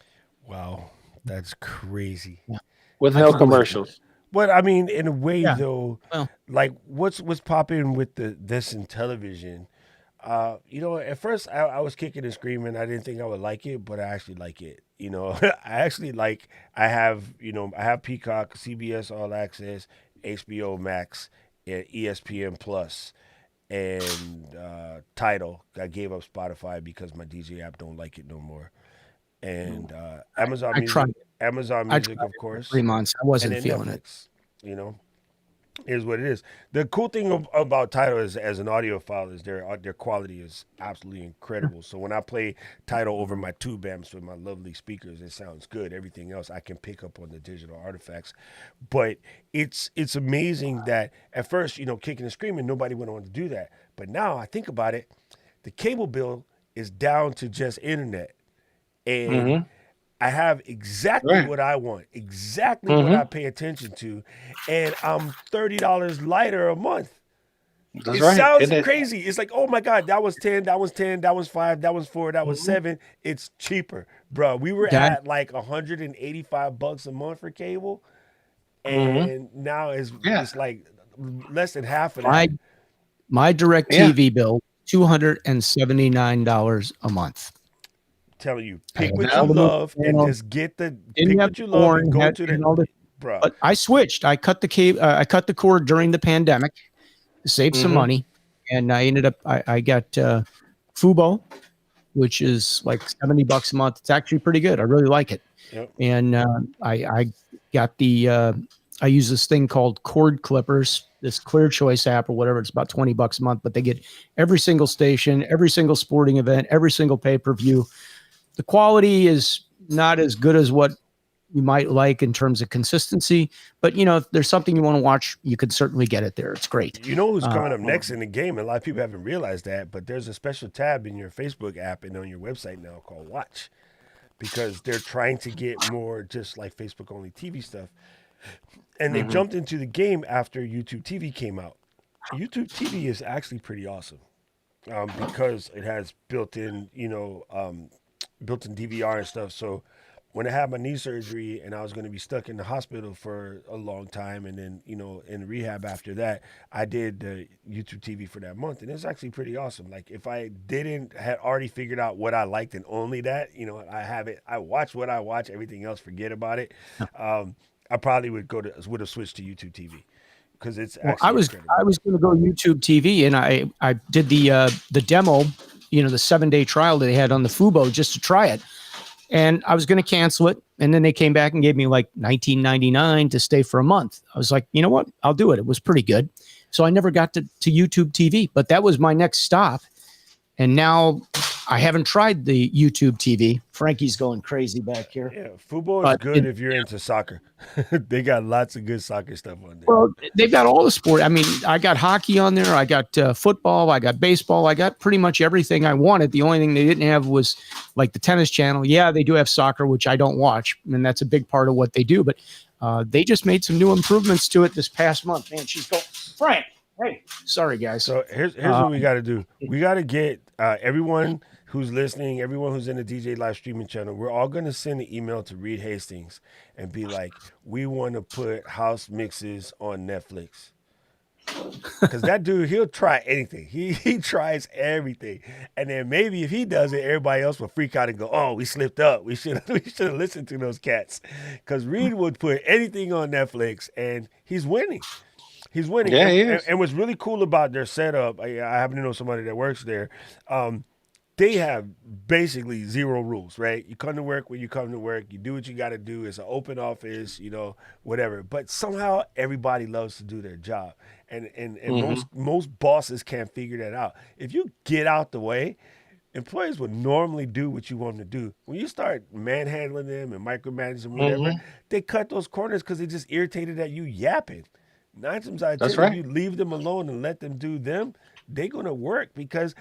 Wow, that's crazy. Yeah. With no commercials. But I mean, in a way, though, Well. like what's popping with this in television? At first I was kicking and screaming. I didn't think I would like it, but I actually like it. I have Peacock, CBS All Access, HBO Max, and ESPN Plus, and Tidal. I gave up Spotify because my DJ app don't like it no more. And Amazon Music, of course. 3 months. I wasn't and feeling Netflix, is what it is. The cool thing about Tidal is, as an audiophile, is their quality is absolutely incredible. So when I play Tidal over my tube amps with my lovely speakers, it sounds good. Everything else I can pick up on the digital artifacts. But it's amazing that at first, kicking and screaming, nobody went on to do that. But now I think about it, the cable bill is down to just internet. And I have exactly what I want, exactly what I pay attention to, and I'm $30 lighter a month. It sounds crazy. It's like, oh my God, that was 10, that was 10, that was 5, that was 4, that was 7. It's cheaper, bro. We were at like $185 a month for cable, and now it's like less than half of that. My DirecTV bill, $279 a month. Telling you, pick what you love and just get pick what you love and go to the bro. But I switched. I cut the cable. I cut the cord during the pandemic to save some money, and I ended up. I got Fubo, which is like $70 a month. It's actually pretty good. I really like it. Yep. And I got I use this thing called Cord Clippers, this Clear Choice app or whatever. It's about $20 a month, but they get every single station, every single sporting event, every single pay-per-view. The quality is not as good as what you might like in terms of consistency, but if there's something you want to watch, you can certainly get it there. It's great. You know who's coming up next in the game? A lot of people haven't realized that, but there's a special tab in your Facebook app and on your website now called Watch, because they're trying to get more just like Facebook only TV stuff. And they jumped into the game after YouTube TV came out. YouTube TV is actually pretty awesome because it has built-in, built-in DVR and stuff. So when I had my knee surgery and I was going to be stuck in the hospital for a long time, and then, in rehab after that, I did the YouTube TV for that month. And it's actually pretty awesome. Like if I had already figured out what I liked and only that, I watch what I watch, everything else, forget about it. I probably would have switched to YouTube TV because it's actually I was going to go YouTube TV, and I did the demo, the 7-day trial that they had on the Fubo just to try it. And I was going to cancel it. And then they came back and gave me like $19.99 to stay for a month. I was like, you know what? I'll do it. It was pretty good. So I never got to YouTube TV, but that was my next stop. And now I haven't tried the YouTube TV. Frankie's going crazy back here. Yeah, Fubo is good if you're into soccer. They got lots of good soccer stuff on there. Well, they've got all the sport. I mean, I got hockey on there. I got football. I got baseball. I got pretty much everything I wanted. The only thing they didn't have was like the tennis channel. Yeah, they do have soccer, which I don't watch, and that's a big part of what they do. But they just made some new improvements to it this past month. Man, she's going, Frank. Hey, sorry, guys. So here's what we got to do. We got to get everyone who's listening, everyone who's in the DJ live streaming channel, we're all going to send an email to Reed Hastings and be like, we want to put house mixes on Netflix. Because that dude, he'll try anything. He tries everything. And then maybe if he does it, everybody else will freak out and go, oh, we slipped up. We should have listened to those cats. Because Reed would put anything on Netflix, and he's winning. He's winning. Yeah, he is. And what's really cool about their setup, I happen to know somebody that works there, they have basically zero rules, right? You come to work when you come to work. You do what you got to do. It's an open office, whatever. But somehow everybody loves to do their job. And most bosses can't figure that out. If you get out the way, employees would normally do what you want them to do. When you start manhandling them and micromanaging them, whatever, they cut those corners because they're just irritated at you yapping. 9 times out of 10, if you leave them alone and let them do them, they're going to work because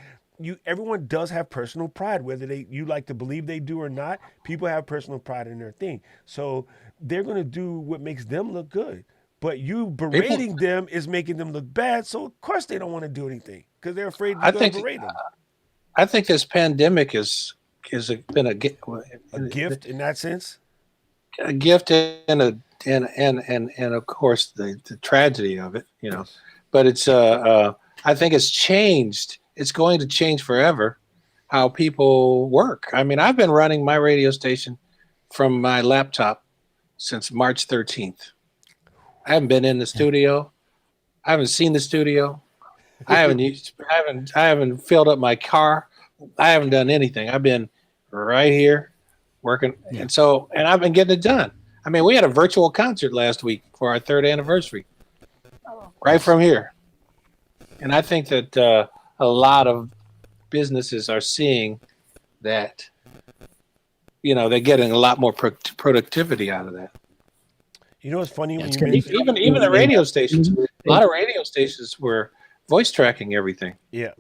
everyone does have personal pride, whether you like to believe they do or not. People have personal pride in their thing. So they're going to do what makes them look good. But you berating them is making them look bad. So, of course, they don't want to do anything because they're afraid you're going to berate them. I think this pandemic been a gift in that sense. A gift and of course the tragedy of it, But it's I think it's changed. It's going to change forever how people work. I mean, I've been running my radio station from my laptop since March 13th. I haven't been in the studio. I haven't seen the studio. I haven't filled up my car. I haven't done anything. I've been right here working. Yeah. And I've been getting it done. I mean, we had a virtual concert last week for our 3rd anniversary, right from here. And I think that a lot of businesses are seeing that, they're getting a lot more productivity out of that. You know what's funny? Even the radio stations, a lot of radio stations were voice tracking everything. Yeah.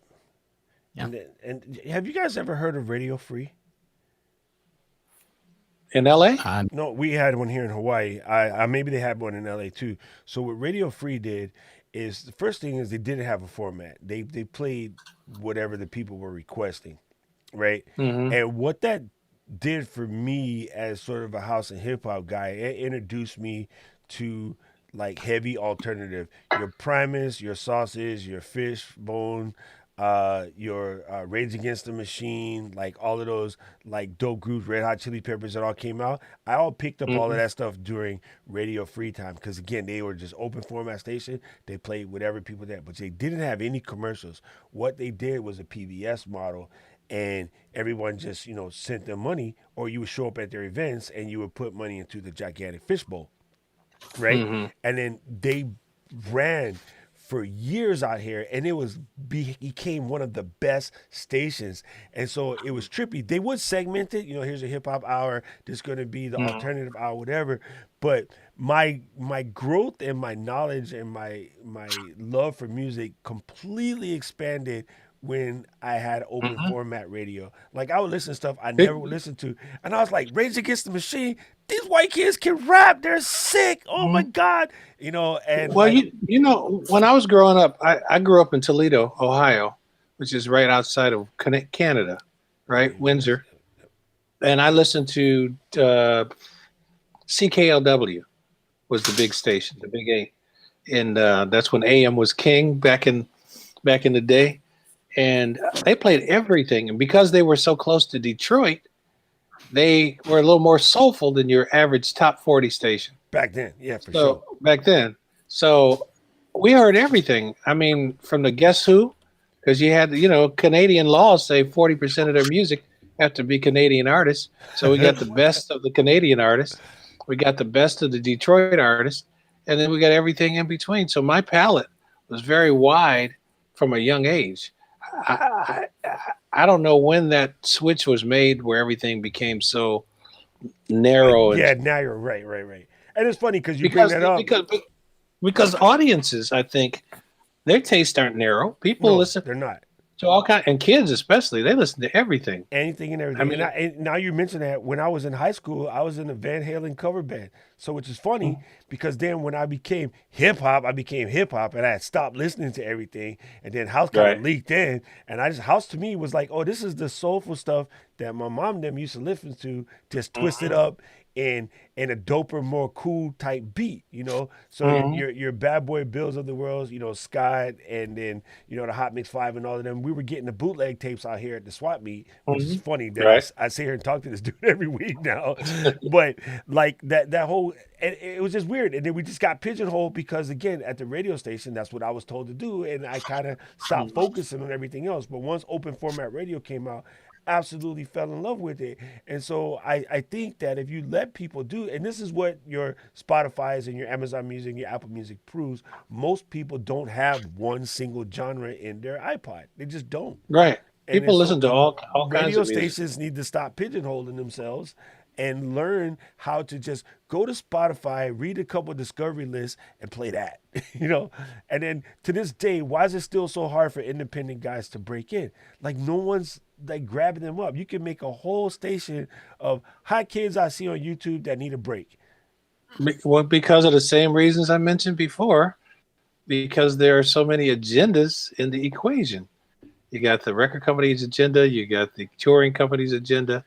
And have you guys ever heard of Radio Free? In LA? No, we had one here in Hawaii. Maybe they had one in LA too. So what Radio Free did is, the first thing is they didn't have a format. They played whatever the people were requesting, right? Mm-hmm. And what that did for me as sort of a house and hip hop guy, it introduced me to like heavy alternative. Your Primus, your Sausage, your Fishbone, your Rage Against the Machine, like all of those like dope groups, Red Hot Chili Peppers that all came out. I all picked up all of that stuff during Radio Free time because, again, they were just open format station. They played whatever people did, but they didn't have any commercials. What they did was a PBS model, and everyone just, you know, sent them money, or you would show up at their events and you would put money into the gigantic fishbowl, right? Mm-hmm. And then they ran for years out here, and it was became one of the best stations. And so it was trippy. They would segment it, you know, here's a hip hop hour, this is going to be the alternative hour, whatever. But my growth and my knowledge and my love for music completely expanded when I had open format radio. Like, I would listen to stuff I never would listen to, and I was like, Rage Against the Machine, these white kids can rap, they're sick, oh my God, you know. And well, you know, when I was growing up, I grew up in Toledo, Ohio, which is right outside of Canada, right, Windsor, and I listened to CKLW was the big station, the big A, and that's when AM was king back in the day. And they played everything. And because they were so close to Detroit, they were a little more soulful than your average top 40 station. Back then, yeah, for sure. Back then. So we heard everything. I mean, from the Guess Who, because you had, you know, Canadian laws say 40% of their music have to be Canadian artists. So we got the best of the Canadian artists. We got the best of the Detroit artists. And then we got everything in between. So my palette was very wide from a young age. I don't know when that switch was made where everything became so narrow. Yeah, now you're right. And it's funny because you bring that up. Because audiences, I think, their tastes aren't narrow. People listen. They're not. To all kinds, and kids especially, they listen to everything. Anything and everything. I mean, and now you mention that, when I was in high school, I was in a Van Halen cover band. So, which is funny because then when I became hip hop, and I had stopped listening to everything. And then house kind of leaked in, and house to me was like, oh, this is the soulful stuff that my mom and them used to listen to, just twisted up in a doper, more cool type beat, you know. So your Bad Boy Bills of the world, you know, Scott, and then, you know, the Hot Mix 5 and all of them. We were getting the bootleg tapes out here at the swap meet, which is funny that I sit here and talk to this dude every week now. But like that whole, and it was just weird. And then we just got pigeonholed because, again, at the radio station, that's what I was told to do, and I kind of stopped focusing on everything else. But once open format radio came out, absolutely fell in love with it. And so I think that if you let people do, and this is what your Spotify's and your Amazon Music and your Apple Music proves, most people don't have one single genre in their iPod. They just don't. Right. People listen to all kinds of radio music. stations need to stop pigeonholing themselves and learn how to just go to Spotify, read a couple of discovery lists, and play that, you know? And then to this day, why is it still so hard for independent guys to break in? Like, no one's like grabbing them up. You can make a whole station of hot kids I see on YouTube that need a break. Well, because of the same reasons I mentioned before, because there are so many agendas in the equation. You got the record company's agenda, you got the touring company's agenda,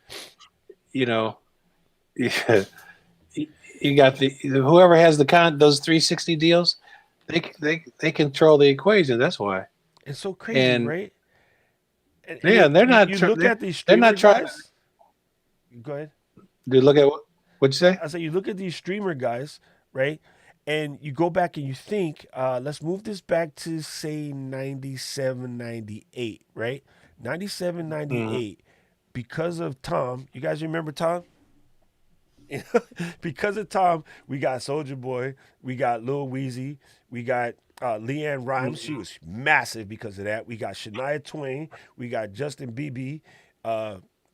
you know. You got the whoever has those 360 deals, they control the equation. That's why it's so crazy, right? And they're not. You look at these streamer guys. Go ahead. Do you look at what'd you say? I say you look at these streamer guys, right? And you go back and you think, let's move this back to say 97, 98, right? 97, 98. Because of Tom, you guys remember Tom? Because of Tom, we got Soulja Boy, we got Lil Weezy, we got Leanne Rimes. She was massive because of that. We got Shania Twain, we got Justin Bieber,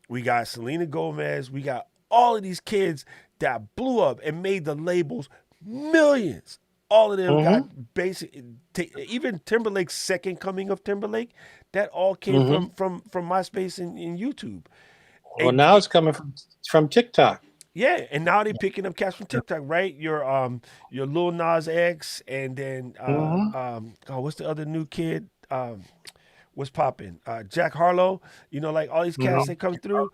we got Selena Gomez, we got all of these kids that blew up and made the labels millions. All of them got basic. Even Timberlake's second coming of Timberlake, that all came from MySpace and YouTube. Well, now it's coming from TikTok. Yeah, and now they're picking up cats from TikTok, right? Your Lil Nas X, and then what's the other new kid? What's popping? Jack Harlow. You know, like all these cats they come through,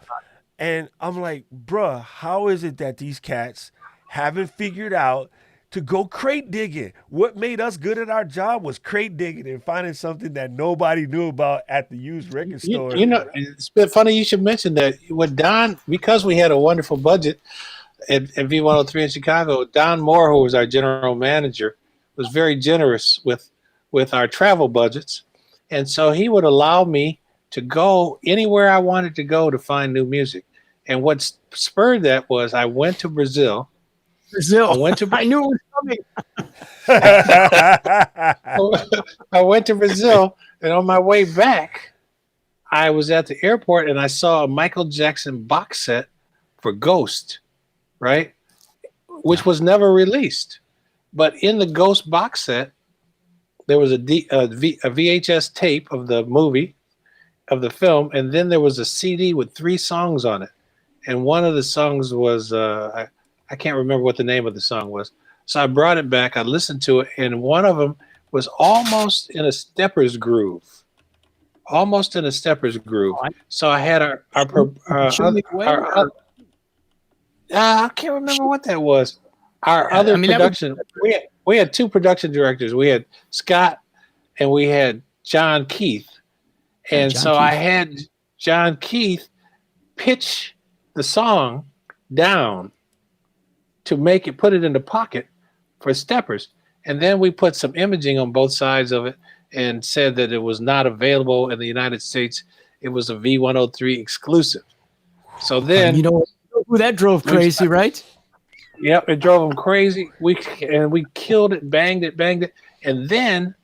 and I'm like, bruh, how is it that these cats haven't figured out to go crate digging? What made us good at our job was crate digging and finding something that nobody knew about at the used record store. You know, it's been funny you should mention that. With Don, because we had a wonderful budget at V103 in Chicago, Don Moore, who was our general manager, was very generous with our travel budgets. And so he would allow me to go anywhere I wanted to go to find new music. And what spurred that was I went to Brazil. Brazil. I knew it was coming. I went to Brazil, and on my way back, I was at the airport and I saw a Michael Jackson box set for Ghost, right? Which was never released. But in the Ghost box set, there was a VHS tape of the movie, of the film, and then there was a CD with 3 songs on it. And one of the songs was, I can't remember what the name of the song was. So I brought it back, I listened to it, and one of them was almost in a stepper's groove. Almost in a stepper's groove. So I had I can't remember what that was. Our other production, we had 2 production directors. We had Scott and we had John Keith. And so I had John Keith pitch the song down to put it in the pocket for steppers. And then we put some imaging on both sides of it and said that it was not available in the United States. It was a V103 exclusive. So then, you know who that drove crazy, right? Yep, it drove them crazy. We killed it, banged it, and then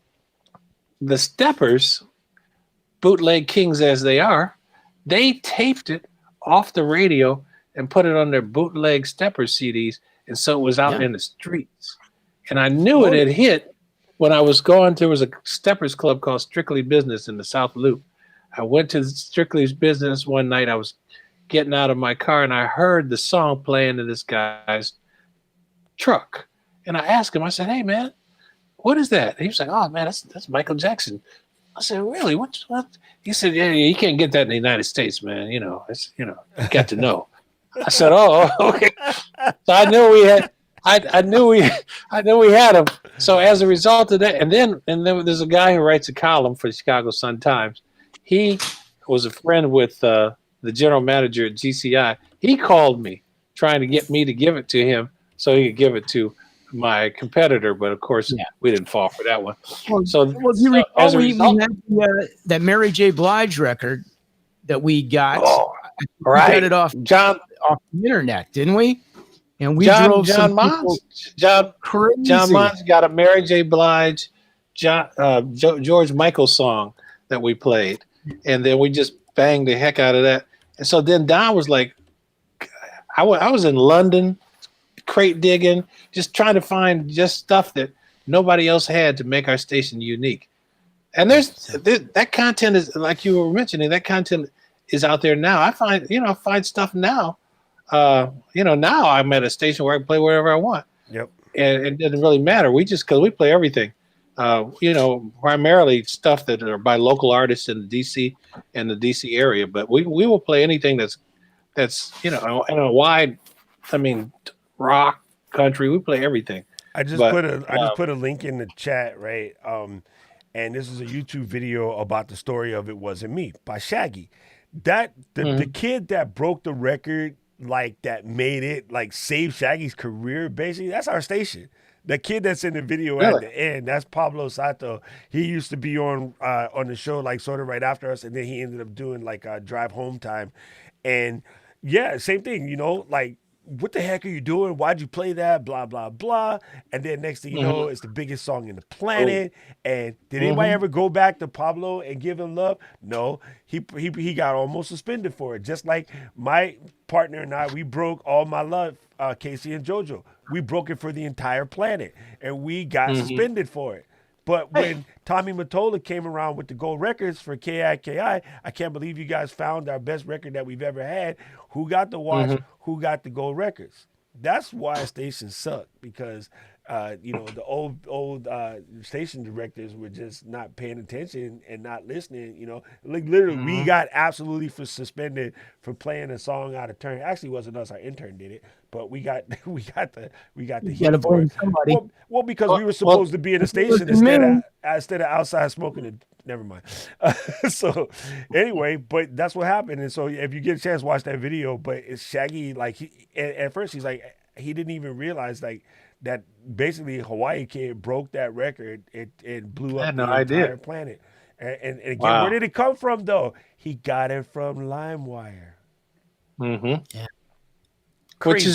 the steppers, bootleg kings as they are, they taped it off the radio and put it on their bootleg stepper CDs, and so it was out in the streets. And I knew it had hit when I was going. There was a steppers club called Strictly Business in the South Loop. I went to Strictly's Business one night. I was getting out of my car and I heard the song playing in this guy's truck. And I asked him, I said, "Hey man, what is that?" And he was like, "Oh man, that's Michael Jackson." I said, "Really? What?" He said, "Yeah, you can't get that in the United States, man. You know, you got to know." I said, "Oh, okay." So I knew we had, I knew we had him. So as a result of that, and then there's a guy who writes a column for the Chicago Sun-Times. He was a friend with the general manager at GCI. He called me trying to get me to give it to him so he could give it to my competitor, but of course we didn't fall for that one. You recall we had that Mary J. Blige record that we got. Oh, we got it off the internet, didn't we? And we drove John Mons got a Mary J. Blige, George Michael song that we played, and then we just banged the heck out of that. And so then Don was like, I was in London, crate digging, just trying to find just stuff that nobody else had to make our station unique. And that content is, like you were mentioning, that content is out there now. I find stuff now. Now I'm at a station where I can play wherever I want. Yep. And it doesn't really matter. Because we play everything. Primarily stuff that are by local artists in the DC area. But we will play anything that's in a wide, rock, country. We play everything. I just put a link in the chat, right? And this is a YouTube video about the story of "It Wasn't Me" by Shaggy. The kid that broke the record, like that made it, like saved Shaggy's career. Basically, that's our station. The kid that's in the video at the end, that's Pablo Sato. He used to be on the show, like sort of right after us, and then he ended up doing like Drive Home Time, and yeah, same thing. Like, what the heck are you doing? Why'd you play that? Blah, blah, blah. And then next thing you know, it's the biggest song in the planet. And did anybody ever go back to Pablo and give him love? No. He got almost suspended for it. Just like my partner and I, we broke All My Love, Casey and JoJo. We broke it for the entire planet. And we got suspended for it. But when Tommy Mottola came around with the gold records for KIKI, I can't believe you guys found our best record that we've ever had. Who got the watch? Who got the gold records? That's why stations suck, because the old station directors were just not paying attention and not listening. Like literally, we got absolutely suspended for playing a song out of turn. Actually, it wasn't us; our intern did it. But we got the heat for it. Well, because we were supposed to be in a station instead of outside smoking. Never mind. So anyway, but that's what happened. And so if you get a chance, watch that video. But it's Shaggy. Like at first, he's like, he didn't even realize like that. Basically, Hawaii Kid broke that record. It blew up the entire planet. And again, Wow. where did it come from though? He got it from LimeWire. Mm-hmm. Yeah. Which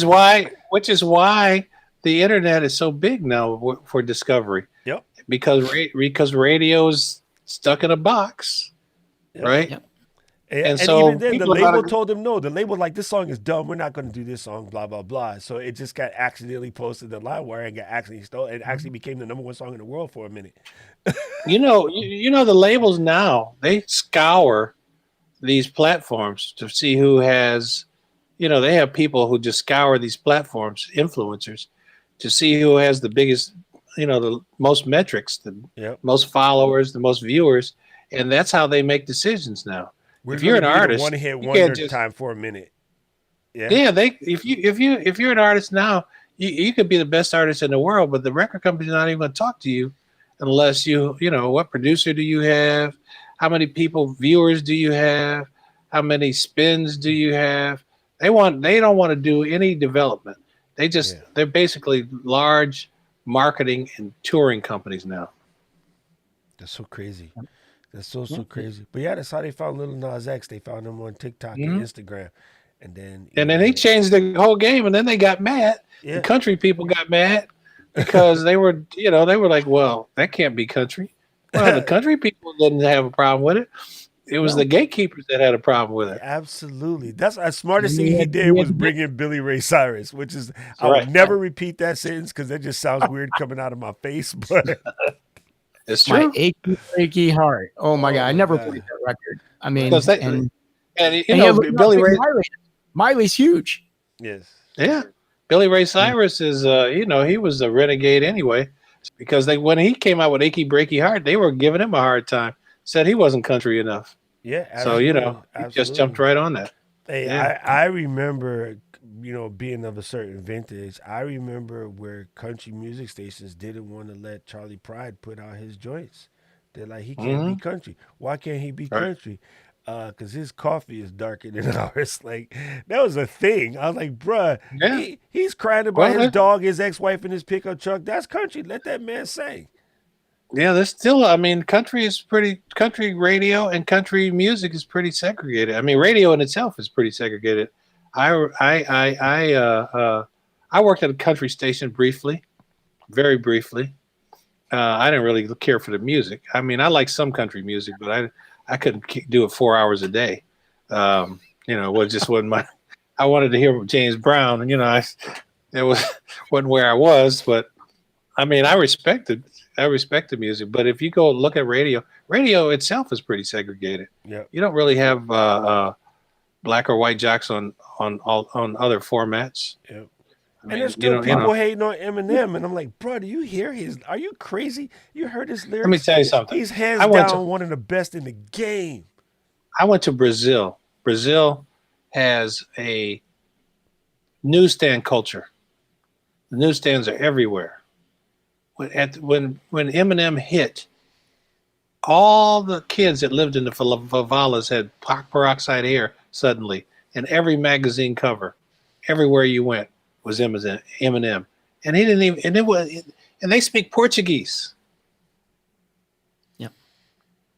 is why the internet is so big now for discovery. Yep. Because radio's stuck in a box, Yep. right? Yep. And so even then, the people label gotta- told him no. The label like, this song is dumb. We're not going to do this song. Blah blah blah. So it just got accidentally posted to LimeWire and got accidentally stolen. It actually became the #1 song in the world for a minute. you know the labels now, they scour these platforms to see who has, they have people who just scour these platforms, influencers, to see who has the biggest, the most metrics, the Yep. most followers, the most viewers, and that's how they make decisions now. We're If you're an gonna be the artist, one-hit you wonder can't just time for a minute. Yeah. yeah. If you're an artist now, you could be the best artist in the world, but the record company's not even going to talk to you unless what producer do you have, how many viewers do you have, how many spins do you have. They don't want to do any development. They're basically large marketing and touring companies now. That's so crazy. That's so crazy. But yeah, that's how they found Lil Nas X. They found him on TikTok and Instagram, and then he changed the whole game. And then they got mad. Yeah. The country people got mad because they were like, well, that can't be country. Well, the country people didn't have a problem with it. It was the gatekeepers that had a problem with it. Absolutely. That's the smartest thing he did was bring in Billy Ray Cyrus, which is I right. would never repeat that sentence because that just sounds weird coming out of my face. But it's true. My achy heart. Oh my God. I never played that record. I mean, Billy Ray, Miley's huge. yes. Yeah. Billy Ray Cyrus is, he was a renegade anyway, because when he came out with Achy Breaky Heart, they were giving him a hard time. Said he wasn't country enough. Yeah. Absolutely. So, he just jumped right on that. Hey, Yeah. I remember, being of a certain vintage, I remember where country music stations didn't want to let Charlie Pride put out his joints. They're like, he can't be country. Why can't he be country? Because his coffee is darker than ours. Like, that was a thing. I was like, bruh, he's crying about his dog, his ex-wife, and his pickup truck. That's country. Let that man sing. Yeah, there's still, country radio and country music is pretty segregated. I mean, radio in itself is pretty segregated. I worked at a country station briefly, very briefly. I didn't really care for the music. I mean, I like some country music, but I couldn't do it 4 hours a day. It just wasn't my. I wanted to hear James Brown, and wasn't where I was. But I mean, I respect the music. But if you go look at radio itself is pretty segregated. Yeah, you don't really have black or white jocks on other formats. Yeah. I mean, and there's still people hating on Eminem, and I'm like, bro, do you hear are you crazy? You heard his lyrics? Let me tell you something. He's hands down one of the best in the game. I went to Brazil. Brazil has a newsstand culture. The newsstands are everywhere. When Eminem hit, all the kids that lived in the favelas had peroxide hair suddenly, and every magazine cover, everywhere you went, was Eminem, and he didn't even, and they speak Portuguese. Yeah,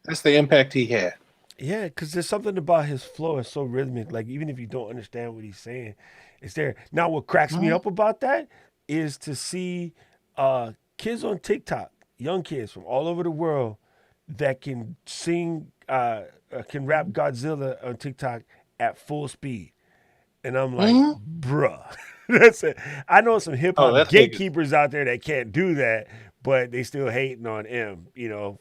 that's the impact he had. Yeah, because there's something about his flow is so rhythmic. Like, even if you don't understand what he's saying, it's there. Now, what cracks me up about that is to see kids on TikTok, young kids from all over the world that can sing, can rap Godzilla on TikTok at full speed. And I'm like, bruh. That's it. I know some hip hop gatekeepers out there that can't do that, but they still hating on him,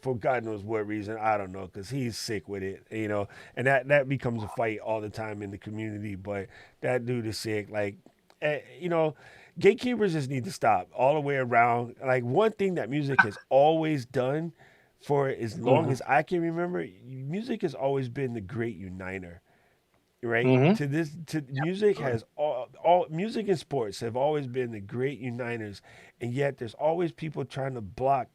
for God knows what reason. I don't know, because he's sick with it, and that becomes a fight all the time in the community. But that dude is sick. Like, gatekeepers just need to stop all the way around. Like, one thing that music has always done for as long as I can remember, music has always been the great uniter. Right. Music has all music and sports have always been the great uniters, and yet there's always people trying to block,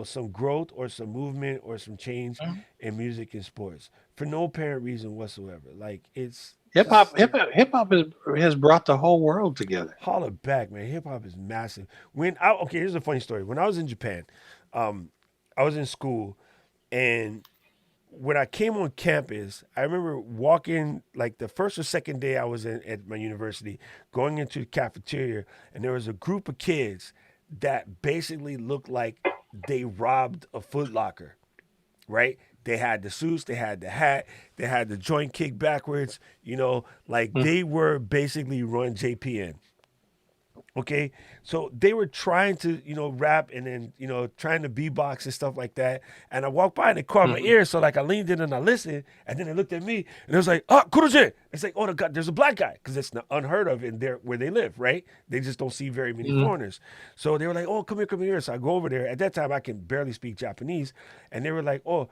some growth or some movement or some change in music and sports for no apparent reason whatsoever. Like, it's hip hop has brought the whole world together. Holler back, man. Hip hop is massive. Here's a funny story. When I was in Japan, I was in school. And when I came on campus, I remember walking like the first or second day I was at my university, going into the cafeteria, and there was a group of kids that basically looked like they robbed a Foot Locker, right? They had the suits, they had the hat, they had the joint kick backwards, like they were basically run JPN. Okay, so they were trying to, rap and then, trying to beatbox and stuff like that. And I walked by and it caught my ear, so like I leaned in and I listened, and then they looked at me and it was like, "Ah, Kuroje." It's like, "Oh, the God, there's a black guy," because it's unheard of in there where they live, right? They just don't see very many foreigners. So they were like, "Oh, come here." So I go over there. At that time, I can barely speak Japanese, and they were like, "Oh,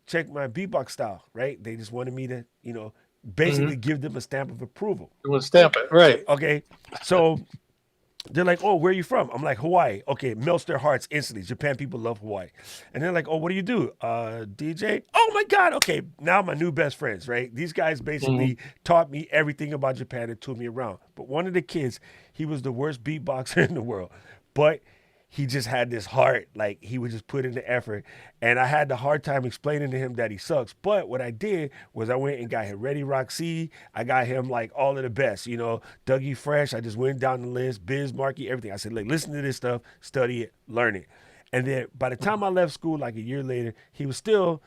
check my beatbox style," right? They just wanted me to, basically give them a stamp of approval. You want to stamp it, right? Okay, so. They're like, "Oh, where are you from?" I'm like, "Hawaii." Okay, melts their hearts instantly. Japan people love Hawaii. And they're like, "Oh, what do you do?" DJ. "Oh my God." Okay, now my new best friends, right? These guys basically taught me everything about Japan and toured me around. But one of the kids, he was the worst beatboxer in the world. But he just had this heart, like he would just put in the effort. And I had the hard time explaining to him that he sucks. But what I did was I went and got him Ready Roxy. I got him like all of the best, Dougie Fresh. I just went down the list, Biz Markie, everything. I said, "Like, listen to this stuff, study it, learn it." And then by the time I left school, like a year later, he was still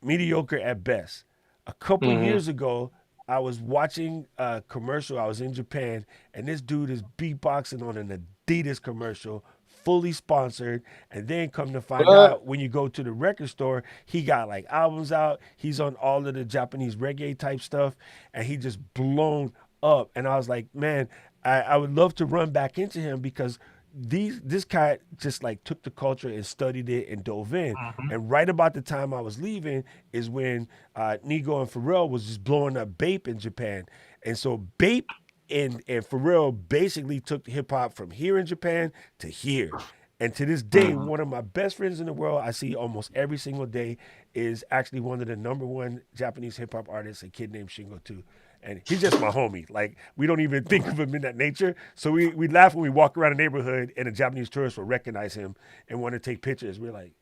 mediocre at best. A couple years ago, I was watching a commercial. I was in Japan, and this dude is beatboxing on an Adidas commercial, fully sponsored. And then come to find out, when you go to the record store, he got like albums out. He's on all of the Japanese reggae type stuff, and he just blown up. And I was like, man, I would love to run back into him, because this guy just like took the culture and studied it and dove in. And right about the time I was leaving is when Nigo and Pharrell was just blowing up Bape in Japan. And so Bape and Pharrell basically took hip hop from here in Japan to here. And to this day, one of my best friends in the world, I see almost every single day, is actually one of the #1 Japanese hip hop artists, a kid named Shingo too. And he's just my homie. Like, we don't even think of him in that nature. So we laugh when we walk around the neighborhood and a Japanese tourist will recognize him and want to take pictures. We're like,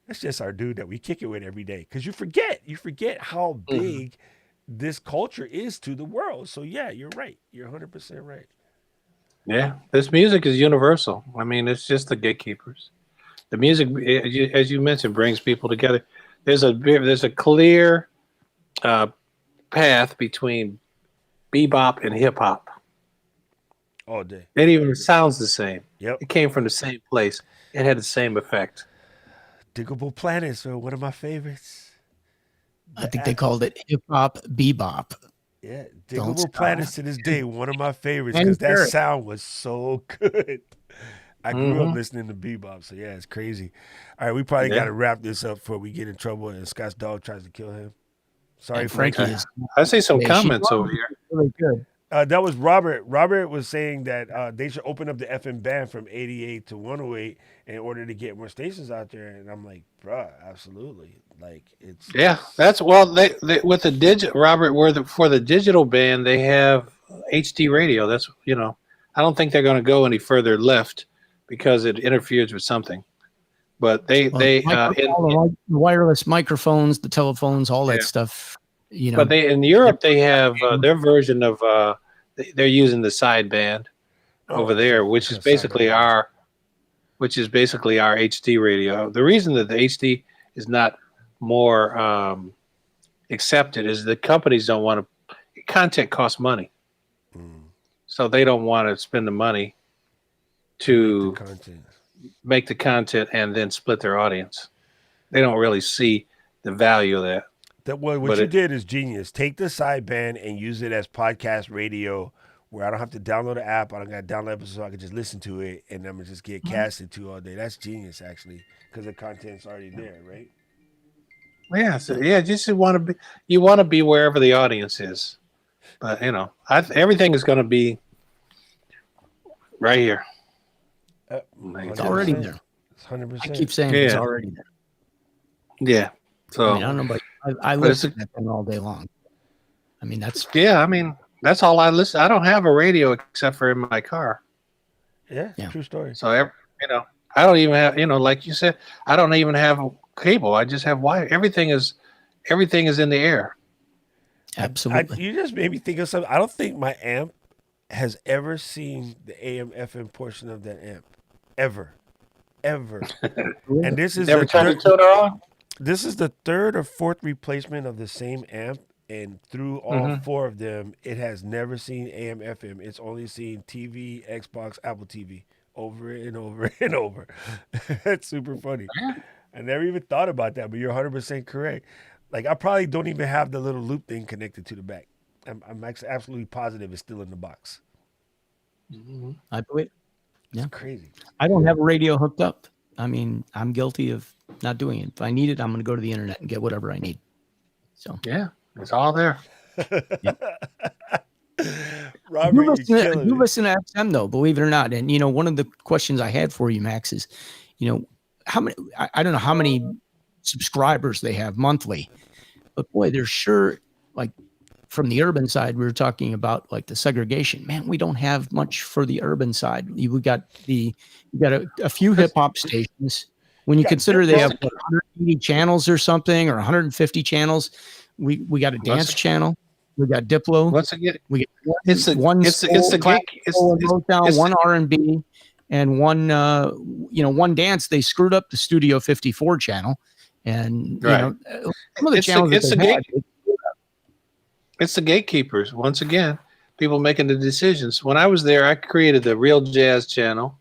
that's just our dude that we kick it with every day. Because you forget how big this culture is to the world. So yeah, you're right. You're 100% right. Yeah, this music is universal. I mean, it's just the gatekeepers. The music, as you mentioned, brings people together. There's a clear path between bebop and hip hop. All day. It even sounds the same. Yep. It came from the same place. It had the same effect. Diggable Planets are one of my favorites. I think they called it hip hop bebop. Yeah, Diggable Planets to this day, one of my favorites, because that sound was so good. I grew up listening to bebop, so yeah, it's crazy. All right, we probably got to wrap this up before we get in trouble and Scott's dog tries to kill him. Sorry, Frankie. I see some comments over here. Really good. That was Robert. Robert was saying that they should open up the FM band from 88 to 108 in order to get more stations out there. And I'm like, bruh, absolutely. Like, it's that's they with the Robert, for the digital band they have HD radio. That's I don't think they're going to go any further left because it interferes with something. But the wireless microphones, the telephones, all that stuff. But in Europe they have their version of they're using the sideband over there, which is basically our HD radio. The reason that the HD is not more accepted is the companies don't want to. Content costs money, so they don't want to spend the money to make the content and then split their audience. They don't really see the value of that. What you did is genius. Take the sideband and use it as podcast radio, where I don't have to download the app. I don't got to download episodes, so I can just listen to it, and I'm gonna just get casted to all day. That's genius, actually, because the content's already there, right? Yeah, just you want to be wherever the audience is, but everything is going to be right here. It's already there. It's 100%. I keep saying it's already there. Yeah. So I don't know, but I listen to that all day long. I mean, that's that's all I listen. I don't have a radio except for in my car. Yeah. True story. So I don't even have like you said, I don't even have cable. I just have wire. Everything is in the air. Absolutely. You just made me think of something. I don't think my amp has ever seen the AM FM portion of that amp, ever. And this is Never turned the tuner on. This is the third or fourth replacement of the same amp, and through all four of them, it has never seen AM FM. It's only seen TV, Xbox, Apple TV, over and over and over. That's super funny. I never even thought about that, but you're 100% correct. Like, I probably don't even have the little loop thing connected to the back. I'm actually absolutely positive it's still in the box. I believe. Yeah, it's crazy. I don't have a radio hooked up. I mean, I'm guilty of not doing it. If I need it, I'm going to go to the internet and get whatever I need. So yeah, it's all there. Robert, you listen to XM though, believe it or not. And one of the questions I had for you, Max, is, how many? I don't know how many subscribers they have monthly, but boy, they're sure, like, from the urban side, we were talking about like the segregation. Man, we don't have much for the urban side. We got a few hip hop stations. When you consider they have 180 channels or something, or 150 channels, we got a dance channel. We got Diplo. Once again, we get one R&B, and one dance. They screwed up the Studio 54 channel, and some of the channels it's the gatekeepers. Once again, people making the decisions. When I was there, I created the Real Jazz channel.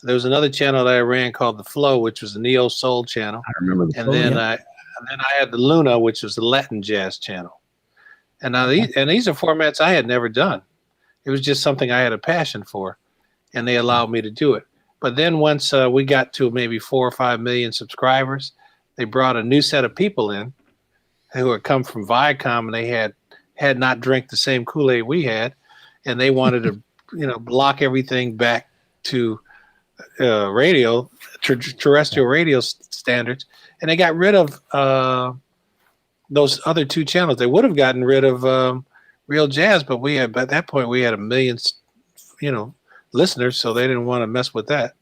There was another channel that I ran called The Flow, which was the Neo Soul channel. I remember I had the Luna, which was the Latin Jazz channel. And now these are formats I had never done. It was just something I had a passion for, and they allowed me to do it. But then once we got to maybe 4 or 5 million subscribers, they brought a new set of people in who had come from Viacom, and they had not drank the same Kool-Aid we had, and they wanted to block everything back to radio, terrestrial radio standards, and they got rid of those other two channels. They would have gotten rid of Real Jazz, but at that point we had 1 million listeners, so they didn't want to mess with that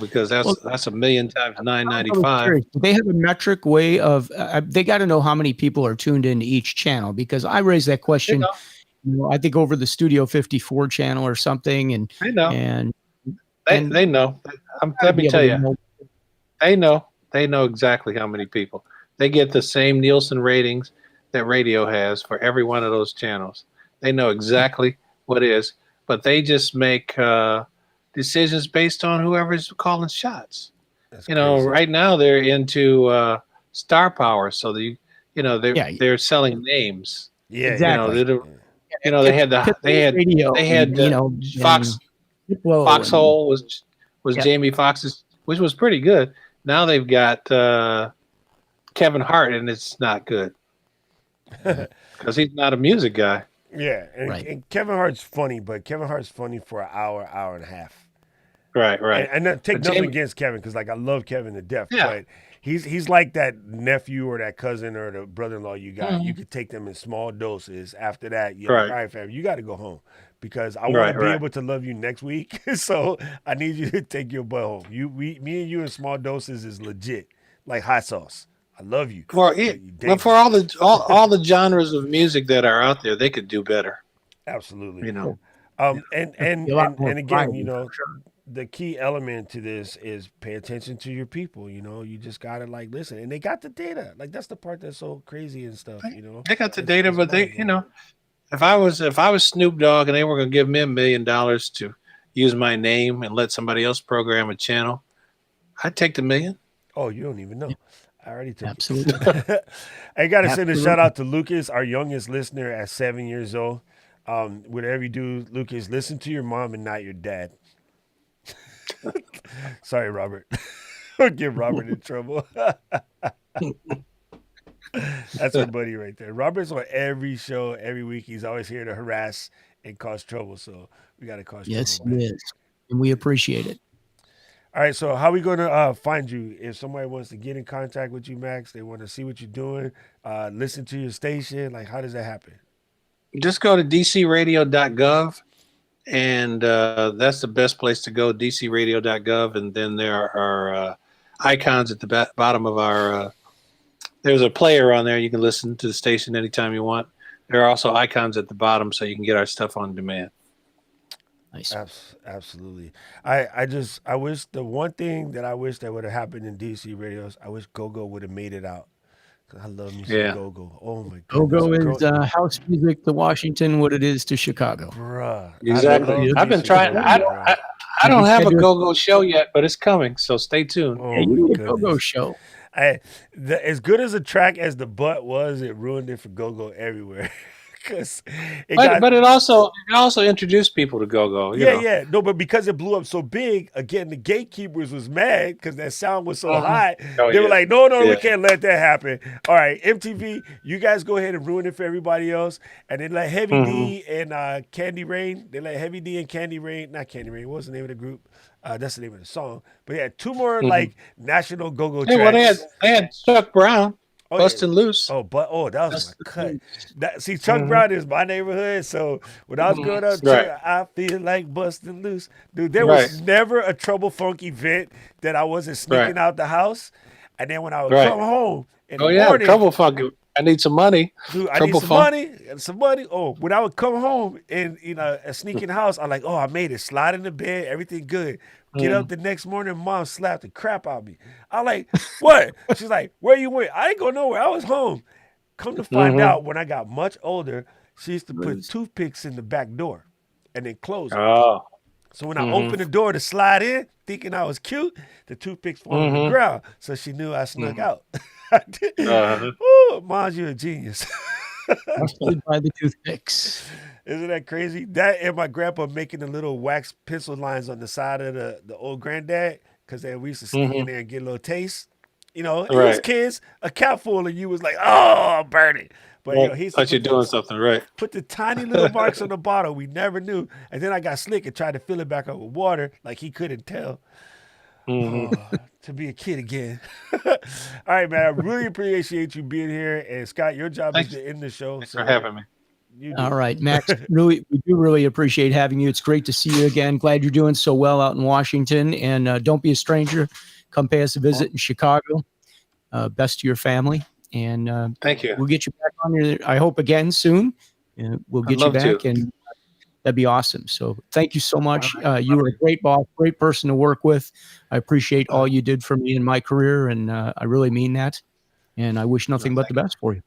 because that's 1 million times 995. They have a metric way of they got to know how many people are tuned into each channel, because I raised that question I think over the Studio 54 channel or something, and they know. And they know. Let me tell you, they know exactly how many people. They get the same Nielsen ratings that radio has for every one of those channels. They know exactly what it is, but they just make decisions based on whoever's calling shots. That's crazy. Right now they're into star power, so they're selling names. Yeah, exactly. They had Foxhole was Jamie Foxx's, which was pretty good. Now they've got Kevin Hart, and it's not good because he's not a music guy. Yeah, and Kevin Hart's funny, but Kevin Hart's funny for an hour and a half. Right. And take nothing against Kevin, because I love Kevin to death. Yeah. But he's like that nephew or that cousin or the brother-in-law you got. Mm-hmm. You could take them in small doses. After that, you're like, all right, fam, you got to go home, because I want to be able to love you next week. So I need you to take your butt home. Me and you in small doses is legit, like hot sauce. I love you. For all the genres of music that are out there, they could do better. Absolutely. And again, the key element to this is pay attention to your people. You just gotta listen, and they got the data. That's the part that's so crazy and stuff. They got the data, but they, if I was Snoop Dogg and they were going to give me $1 million to use my name and let somebody else program a channel, I'd take the $1 million. Oh, you don't even know. I already took Absolutely. it. I got to send a shout out to Lucas, our youngest listener at 7 years old. Whatever you do, Lucas, listen to your mom and not your dad. Sorry, Robert. Don't get Robert in trouble. That's my buddy right there. Robert's on every show, every week. He's always here to harass and cause trouble. So we got to cause trouble. Yes, he is. And we appreciate it. All right, so how are we going to find you? If somebody wants to get in contact with you, Max, they want to see what you're doing, listen to your station, how does that happen? Just go to dcradio.gov, and that's the best place to go, dcradio.gov. And then there are icons at the bottom of our. There's a player on there. You can listen to the station anytime you want. There are also icons at the bottom, so you can get our stuff on demand. Nice. Absolutely. I wish the one thing that I wish that would have happened in DC radios. I wish Go-Go would have made it out. I love me some Go-Go. Oh my god. Go-Go is house music to Washington, what it is to Chicago. Bruh. Exactly. I've been trying. I don't have a Go-Go show yet, but it's coming. So stay tuned. Oh, yeah, you need a Go-Go show. As good as a track as the butt was, it ruined it for Go-Go everywhere. But it also introduced people to Go-Go. Yeah. No, but because it blew up so big, again, the gatekeepers was mad because that sound was so high. They were like, no, we can't let that happen. All right, MTV, you guys go ahead and ruin it for everybody else. And then let Heavy D and Candy Rain. They let Heavy D and Candy Rain, not Candy Rain, what was the name of the group? That's the name of the song. But yeah, two more like national Go-Go tracks. Well, they had Chuck Brown. Busting Loose. That was my cut. See, Chuck Brown is my neighborhood, so when I was growing up, I feel like busting loose. Dude, there was never a Trouble Funk event that I wasn't sneaking out the house. And then when I would come home in the morning, Trouble Funk. I need some money. Dude, I need some money. Oh, when I would come home and sneak in the house, I'm like, I made it. Slide in the bed, everything good. Get up the next morning, mom slapped the crap out of me. I'm like, what? She's like, where you went? I ain't go nowhere. I was home. Come to find out, when I got much older, she used to put toothpicks in the back door and then close it. Oh. So when I opened the door to slide in, thinking I was cute, the toothpicks fall on the ground. So she knew I snuck out. Ooh, Mom's, you a genius. By the toothpicks. Isn't that crazy? That and my grandpa making the little wax pencil lines on the side of the old granddad, because we used to sneak in there and get a little taste. You know, it was kids, a capful, and you was like, oh, burn it. But he thought you're doing something right. Put the tiny little marks on the bottle. We never knew. And then I got slick and tried to fill it back up with water, like he couldn't tell. To be a kid again. All right, man. I really appreciate you being here. And Scott, your job is to end the show. Thanks for having me. All right, Max, we do really appreciate having you. It's great to see you again. Glad you're doing so well out in Washington. And don't be a stranger. Come pay us a visit in Chicago. Best to your family. And thank you. We'll get you back on here, I hope, again soon. We'll get you back, and that'd be awesome. So thank you so much. You were a great boss, great person to work with. I appreciate all you did for me in my career, and I really mean that. And I wish nothing but the best for you.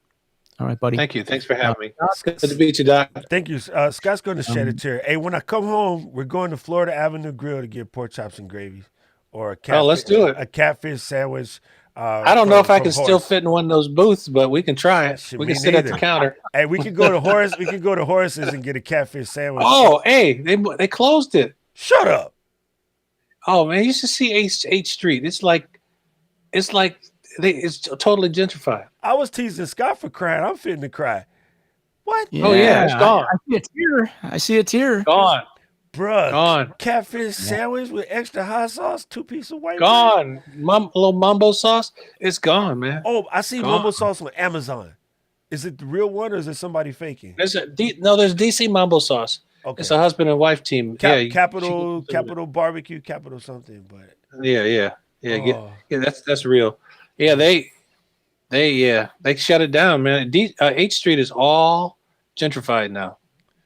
All right, buddy. Thank you. Thanks for having me. Good to meet you, Doc. Thank you. Scott's going to shed a tear. Hey, when I come home, we're going to Florida Avenue Grill to get pork chops and gravy, or a catfish, let's do it. A catfish sandwich. I don't know if I can still fit in one of those booths, but we can try it. We can sit at the counter. Hey, we can go to Horace. We can go to Horace's and get a catfish sandwich. Oh, hey, they closed it. Shut up. Oh man, you should see 8th Street. It's totally gentrified. I was teasing Scott for crying. I'm fitting to cry. What? Yeah, oh yeah, it's gone. I see a tear. Gone. Bruh, gone. Catfish sandwich with extra hot sauce, 2 pieces of white gone. Little mumbo sauce, it's gone, man. Oh, I see mumbo sauce on Amazon. Is it the real one or is it somebody faking? There's DC mumbo sauce. Okay. It's a husband and wife team. Capital barbecue, capital something, but yeah. That's real. Yeah, they shut it down, man. 8th Street is all gentrified now.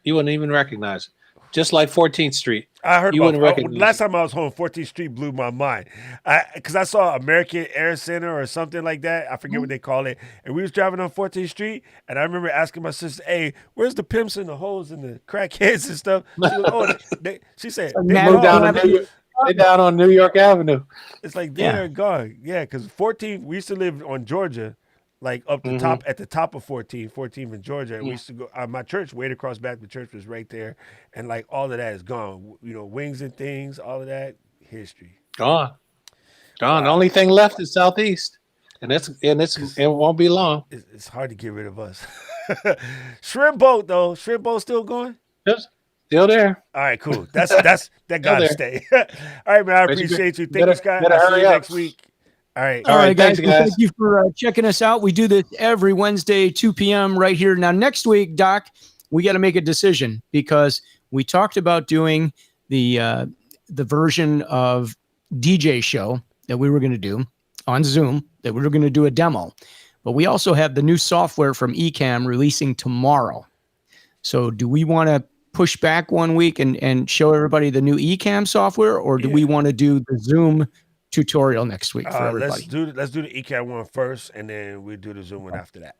You wouldn't even recognize it. Just like 14th Street. I heard last time I was home, 14th Street blew my mind. Because I saw American Air Center or something like that. I forget what they call it. And we was driving on 14th Street, and I remember asking my sister, hey, where's the pimps and the hoes and the crackheads and stuff? She said, they down on New York Avenue. It's like they're gone. Yeah, because 14th, we used to live on Georgia, like up the top, at the top of 14th in Georgia. And we used to go, my church, way across back, the church was right there. And like all of that is gone. You know, Wings and Things, all of that, history. Gone. The only thing left is Southeast. And it won't be long. It's hard to get rid of us. Shrimp Boat, though. Shrimp Boat still going? Yes. Still there. All right, cool. That gotta stay. All right, man. I appreciate you. Thank you, Scott. I'll see you next week. All right, guys. Thank you for checking us out. We do this every Wednesday, 2 p.m. right here. Now, next week, Doc, we got to make a decision because we talked about doing the version of DJ show that we were going to do, on Zoom that we're going to do a demo. But we also have the new software from Ecamm releasing tomorrow. So do we want to push back 1 week and show everybody the new Ecamm software, or do we want to do the Zoom tutorial next week for everybody? Let's do the Ecamm one first, and then we do the Zoom one after that.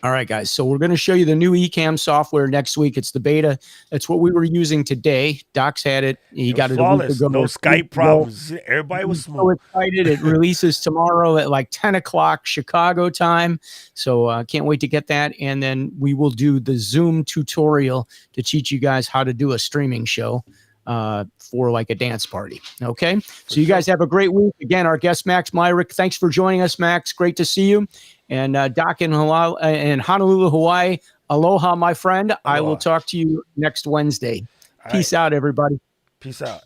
All right, guys. So we're going to show you the new Ecamm software next week. It's the beta. That's what we were using today. Doc's had it. He got it a week ago. No Skype problems. Everybody was smooth. So excited. It releases tomorrow at like 10 o'clock Chicago time. So I can't wait to get that. And then we will do the Zoom tutorial to teach you guys how to do a streaming show for like a dance party. Okay. So you guys have a great week. Again, our guest, Max Myrick. Thanks for joining us, Max. Great to see you. And Doc in Honolulu, Hawaii. Aloha, my friend. Aloha. I will talk to you next Wednesday. Peace out, everybody. Peace out.